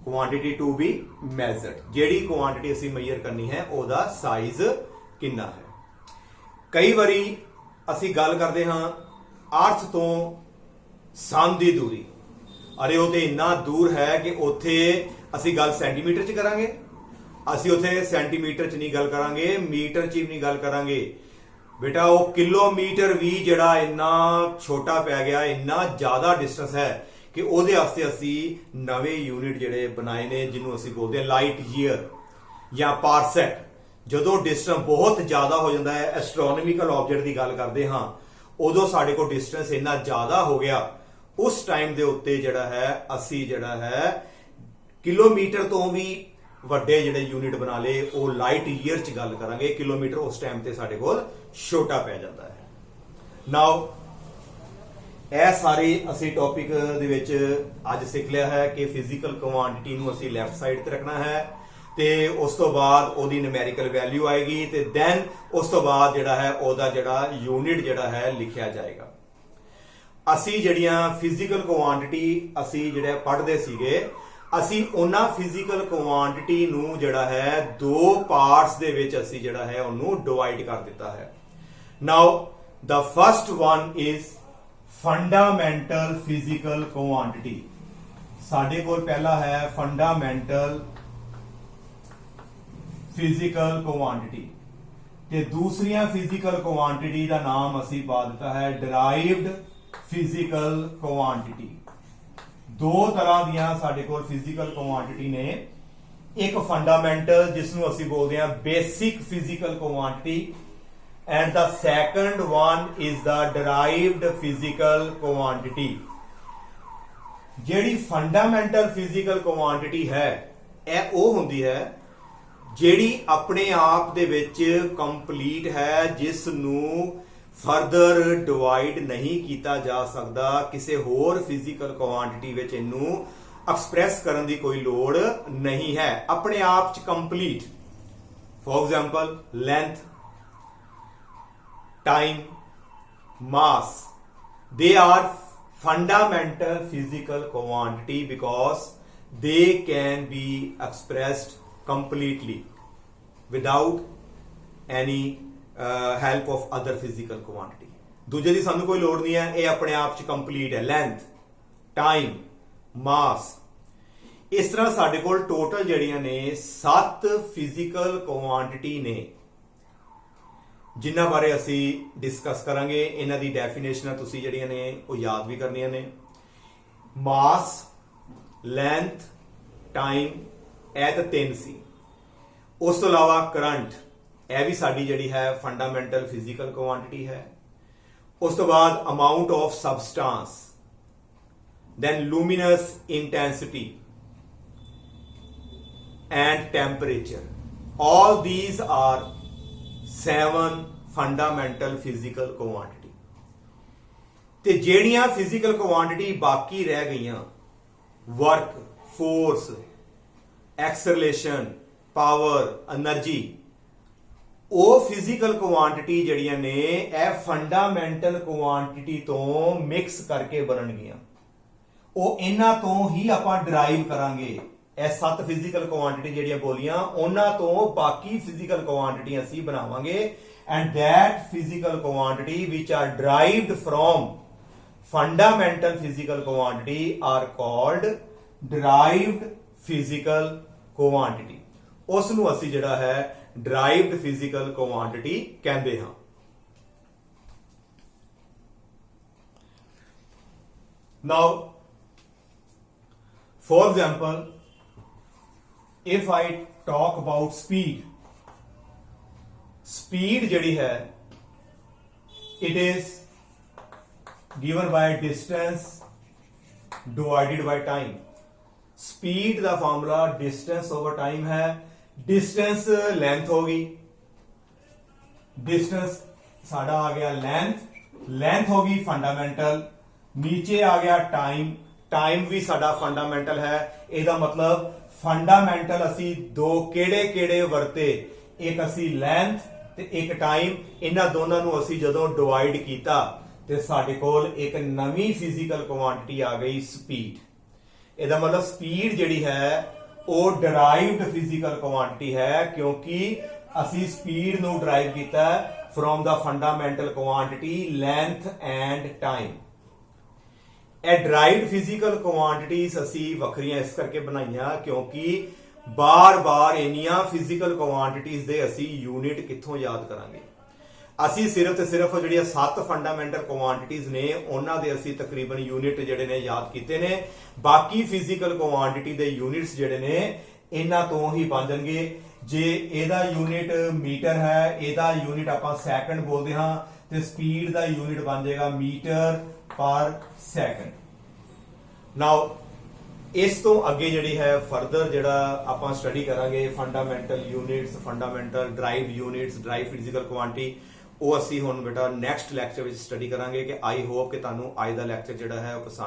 quantity to be measured ਜਿਹੜੀ ਕੁਆਂਟੀਟੀ ਅਸੀਂ ਮੇਜ਼ਰ ਕਰਨੀ ਹੈ ਉਹਦਾ ਸਾਈਜ਼ ਕਿੰਨਾ ਹੈ ਕਈ ਵਾਰੀ ਅਸੀਂ ਗੱਲ ਕਰਦੇ ਹਾਂ ਅਰਥ ਤੋਂ ਸਨ ਦੀ ਦੂਰੀ ਅਰੇ ਉਹ ਤੇ ਇੰਨਾ ਦੂਰ ਹੈ ਕਿ ਉੱਥੇ ਅਸੀਂ ਗੱਲ ਸੈਂਟੀਮੀਟਰ 'ਚ ਕਰਾਂਗੇ ਅਸੀਂ ਉੱਥੇ ਸੈਂਟੀਮੀਟਰ 'ਚ ਨਹੀਂ ਗੱਲ ਕਰਾਂਗੇ ਮੀਟਰ 'ਚ ਵੀ ਨਹੀਂ ਗੱਲ ਕਰਾਂਗੇ ਬੇਟਾ ਉਹ ਕਿਲੋਮੀਟਰ ਵੀ ਜਿਹੜਾ ਇੰਨਾ ਛੋਟਾ ਪੈ ਗਿਆ ਇੰਨਾ ਜ਼ਿਆਦਾ ਡਿਸਟੈਂਸ ਹੈ ਕਿ ਉਹਦੇ ਵਾਸਤੇ ਅਸੀਂ ਨਵੇਂ ਯੂਨਿਟ ਜਿਹੜੇ ਬਣਾਏ ਨੇ ਜਿਹਨੂੰ ਅਸੀਂ ਬੋਲਦੇ ਹਾਂ ਲਾਈਟ ਈਅਰ ਜਾਂ ਪਾਰਸੈਕ ਜਦੋਂ ਡਿਸਟੈਂਸ ਬਹੁਤ ਜ਼ਿਆਦਾ ਹੋ ਜਾਂਦਾ ਹੈ ਐਸਟ੍ਰੋਨੋਮਿਕਲ ਆਬਜੈਕਟ ਦੀ ਗੱਲ ਕਰਦੇ ਹਾਂ ਉਦੋਂ ਸਾਡੇ ਕੋਲ ਡਿਸਟੈਂਸ ਇੰਨਾ ਜ਼ਿਆਦਾ ਹੋ ਗਿਆ ਉਸ ਟਾਈਮ ਦੇ ਉੱਤੇ ਜਿਹੜਾ ਹੈ ਅਸੀਂ ਜਿਹੜਾ ਹੈ ਕਿਲੋਮੀਟਰ ਤੋਂ ਵੀ ਵੱਡੇ ਜਿਹੜੇ ਯੂਨਿਟ ਬਣਾ ਲਏ ਉਹ ਲਾਈਟ ਈਅਰ 'ਚ ਗੱਲ ਕਰਾਂਗੇ ਕਿਲੋਮੀਟਰ ਉਸ ਟਾਈਮ ਤੇ ਸਾਡੇ ਕੋਲ ਛੋਟਾ ਪੈ ਜਾਂਦਾ ਹੈ ਨਾਓ ਇਹ ਸਾਰੇ ਅਸੀਂ ਟੌਪਿਕ ਦੇ ਵਿੱਚ ਅੱਜ ਸਿੱਖ ਲਿਆ ਹੈ ਕਿ ਫਿਜ਼ੀਕਲ ਕੁਆਂਟੀਟੀ ਨੂੰ ਅਸੀਂ ਲੈਫਟ ਸਾਈਡ ਤੇ ਰੱਖਣਾ ਹੈ ਤੇ ਉਸ ਤੋਂ ਬਾਅਦ ਉਹਦੀ numerical value ਆਏਗੀ ਤੇ ਦੈਨ ਉਸ ਤੋਂ ਬਾਅਦ ਜਿਹੜਾ ਹੈ ਉਹਦਾ ਜਿਹੜਾ ਯੂਨਿਟ ਜਿਹੜਾ ਹੈ ਲਿਖਿਆ ਜਾਏਗਾ ਅਸੀਂ ਜਿਹੜੀਆਂ ਫਿਜ਼ੀਕਲ ਕੁਆਂਟੀਟੀ ਅਸੀਂ ਜਿਹੜੇ ਪੜ੍ਹਦੇ ਸੀਗੇ ਅਸੀਂ ਉਹਨਾਂ ਫਿਜ਼ੀਕਲ ਕੁਆਂਟੀਟੀ ਨੂੰ ਜਿਹੜਾ ਹੈ ਦੋ ਪਾਰਟਸ ਦੇ ਵਿੱਚ ਅਸੀਂ ਜਿਹੜਾ ਹੈ ਉਹਨੂੰ ਡਿਵਾਈਡ ਕਰ ਦਿੱਤਾ ਹੈ ਨਾਓ the first one is fundamental physical quantity ਸਾਡੇ ਕੋਲ ਪਹਿਲਾ ਹੈ fundamental physical quantity ਤੇ ਦੂਸਰੀਆਂ physical quantity ਦਾ ਨਾਮ ਅਸੀਂ ਪਾ ਦਿੱਤਾ ਹੈ derived physical quantity ਦੋ ਤਰ੍ਹਾਂ ਦੀਆਂ ਸਾਡੇ ਕੋਲ physical quantity ਨੇ ਇੱਕ fundamental ਜਿਸ ਨੂੰ ਅਸੀਂ ਬੋਲਦੇ ਹਾਂ basic physical quantity and the second one is the derived physical quantity ਜਿਹੜੀ fundamental physical quantity ਹੈ ਇਹ ਉਹ ਹੁੰਦੀ ਹੈ ਜਿਹੜੀ ਆਪਣੇ ਆਪ ਦੇ ਵਿੱਚ ਕੰਪਲੀਟ ਹੈ ਜਿਸ ਨੂੰ ਫਰਦਰ ਡਿਵਾਈਡ ਨਹੀਂ ਕੀਤਾ ਜਾ ਸਕਦਾ ਕਿਸੇ ਹੋਰ ਫਿਜ਼ੀਕਲ ਕੁਆਂਟੀਟੀ ਵਿੱਚ ਇਹਨੂੰ ਐਕਸਪ੍ਰੈਸ ਕਰਨ ਦੀ ਕੋਈ ਲੋੜ ਨਹੀਂ ਹੈ ਆਪਣੇ ਆਪ ਚ complete for example length time mass they are fundamental physical quantity because they can be expressed completely without any help of other physical quantity ਦੂਜੇ ਦੀ ਸਾਨੂੰ ਕੋਈ ਲੋੜ ਨਹੀਂ ਹੈ ਇਹ ਆਪਣੇ ਆਪ ਚ ਕੰਪਲੀਟ ਹੈ ਲੈਂਥ ਟਾਈਮ ਮਾਸ ਇਸ ਤਰ੍ਹਾਂ ਸਾਡੇ ਕੋਲ ਟੋਟਲ ਜਿਹੜੀਆਂ ਨੇ 7 ਫਿਜ਼ੀਕਲ ਕੁਆਂਟੀਟੀ ਨੇ ਜਿਨ੍ਹਾਂ ਬਾਰੇ ਅਸੀਂ ਡਿਸਕਸ ਕਰਾਂਗੇ। ਇਹਨਾਂ ਦੀ ਡੈਫੀਨੇਸ਼ਨਾਂ ਤੁਸੀਂ ਜਿਹੜੀਆਂ ਨੇ ਉਹ ਯਾਦ ਵੀ ਕਰਨੀਆਂ ਨੇ। ਮਾਸ, ਲੈਂਥ, ਟਾਈਮ, ਇਹ ਤਾਂ 3 ਸੀ। ਉਸ ਤੋਂ ਇਲਾਵਾ ਕਰੰਟ, ਇਹ ਵੀ ਸਾਡੀ ਜਿਹੜੀ ਹੈ ਫੰਡਾਮੈਂਟਲ ਫਿਜ਼ੀਕਲ ਕੁਆਂਟੀਟੀ ਹੈ। ਉਸ ਤੋਂ ਬਾਅਦ amount of substance, then luminous intensity and temperature. All these are 7 fundamental physical quantity. ਤੇ ਜਿਹੜੀਆਂ ਫਿਜ਼ੀਕਲ ਕੁਆਂਟੀਟੀ ਬਾਕੀ ਰਹਿ ਗਈਆਂ, work, force, acceleration, power, energy, ਉਹ ਫਿਜ਼ੀਕਲ ਕੁਆਂਟੀਟੀ ਜਿਹੜੀਆਂ ਨੇ ਇਹ ਫੰਡਾਮੈਂਟਲ ਕੁਆਂਟੀਟੀ ਤੋਂ ਮਿਕਸ ਕਰਕੇ ਬਣਨਗੀਆਂ। ਉਹ ਇਹਨਾਂ ਤੋਂ ਹੀ ਆਪਾਂ ਡਰਾਈਵ ਕਰਾਂਗੇ। ਇਹ 7 ਫਿਜ਼ੀਕਲ ਕੁਆਂਟੀਟੀ ਜਿਹੜੀਆਂ ਬੋਲੀਆਂ, ਉਹਨਾਂ ਤੋਂ ਬਾਕੀ ਫਿਜ਼ੀਕਲ ਕੁਆਂਟੀਟੀ ਅਸੀਂ ਬਣਾਵਾਂਗੇ। And that physical quantity which are derived from fundamental physical quantity are called derived physical quantity. ਉਸ ਨੂੰ ਅਸੀਂ ਜਿਹੜਾ ਹੈ ਡਰਾਈਵਡ ਫਿਜ਼ੀਕਲ ਕੁਆਂਟੀਟੀ ਕਹਿੰਦੇ ਹਾਂ। Now, for example, if I talk about speed ਜਿਹੜੀ ਹੈ, it is given by distance divided by time. speed the formula distance over time ਹੈ। distance length ਹੋ ਗਈ, distance ਸਾਡਾ ਆ ਗਿਆ length ਹੋ ਗਈ ਫੰਡਾਮੈਂਟਲ। ਨੀਚੇ ਆ ਗਿਆ ਟਾਈਮ ਵੀ ਸਾਡਾ ਫੰਡਾਮੈਂਟਲ ਹੈ। ਇਹਦਾ ਮਤਲਬ ਫੰਡਾਮੈਂਟਲ ਅਸੀਂ ਦੋ ਕਿਹੜੇ ਵਰਤੇ, ਇੱਕ ਅਸੀਂ ਲੈਂਥ ਤੇ ਇੱਕ ਟਾਈਮ। ਇਹਨਾਂ ਦੋਨਾਂ ਨੂੰ ਅਸੀਂ ਜਦੋਂ ਡਿਵਾਈਡ ਕੀਤਾ ਤੇ ਸਾਡੇ ਕੋਲ ਇੱਕ ਨਵੀਂ ਫਿਜ਼ੀਕਲ ਕੁਆਂਟੀਟੀ ਆ ਗਈ, ਸਪੀਡ। ਇਹਦਾ ਮਤਲਬ ਸਪੀਡ ਜਿਹੜੀ ਹੈ ਉਹ ਡਰਾਈਵਡ ਫਿਜ਼ੀਕਲ ਕੁਆਂਟੀਟੀ ਹੈ, ਕਿਉਂਕਿ ਅਸੀਂ ਸਪੀਡ ਨੂੰ ਡਰਾਈਵ ਕੀਤਾ from the fundamental quantity length end time. ਇਹ ਡਰਾਈਵਡ ਫਿਜ਼ੀਕਲ ਕੁਆਂਟੀਟੀਜ਼ ਅਸੀਂ ਵੱਖਰੀਆਂ ਇਸ ਕਰਕੇ ਬਣਾਈਆਂ ਕਿਉਂਕਿ ਬਾਰ-ਬਾਰ ਇੰਨੀਆਂ ਫਿਜ਼ੀਕਲ ਕੁਆਂਟੀਟੀਜ਼ ਦੇ ਅਸੀਂ ਯੂਨਿਟ ਕਿੱਥੋਂ ਯਾਦ ਕਰਾਂਗੇ। ਅਸੀਂ ਸਿਰਫ ਤੇ ਸਿਰਫ ਜਿਹੜੀਆਂ 7 ਫੰਡਾਮੈਂਟਲ ਕੁਆਂਟੀਟੀਜ਼ ਨੇ ਉਹਨਾਂ ਦੇ ਅਸੀਂ ਤਕਰੀਬਨ ਯੂਨਿਟ ਜਿਹੜੇ ਨੇ ਯਾਦ ਕੀਤੇ ਨੇ। ਬਾਕੀ ਫਿਜ਼ੀਕਲ ਕੁਆਂਟੀਟੀ ਦੇ ਯੂਨਿਟਸ ਜਿਹੜੇ ਨੇ ਇਹਨਾਂ ਤੋਂ ਹੀ ਬਣ ਜਾਣਗੇ। ਜੇ ਇਹਦਾ ਯੂਨਿਟ ਮੀਟਰ ਹੈ, ਇਹਦਾ ਯੂਨਿਟ ਆਪਾਂ ਸੈਕਿੰਡ ਬੋਲਦੇ ਹਾਂ, ਤੇ ਸਪੀਡ ਦਾ ਯੂਨਿਟ ਬਣ ਜਾਏਗਾ ਮੀਟਰ ਪਰ ਸੈਕਿੰਡ। ਨਾਓ ਇਸ ਤੋਂ ਅੱਗੇ ਜਿਹੜੀ ਹੈ ਫਰਦਰ ਜਿਹੜਾ ਆਪਾਂ ਸਟੱਡੀ ਕਰਾਂਗੇ fundamental units, fundamental drive units, drive physical quantity, ਉਹ ਅਸੀਂ ਹੁਣ ਬੇਟਾ ਨੈਕਸਟ ਲੈਕਚਰ ਵਿੱਚ ਸਟੱਡੀ ਕਰਾਂਗੇ। ਕਿ ਆਈ ਹੋਪ ਕਿ ਤੁਹਾਨੂੰ ਅੱਜ ਦਾ ਲੈਕਚਰ ਜਿਹੜਾ ਹੈ ਉਹ ਪਸੰਦ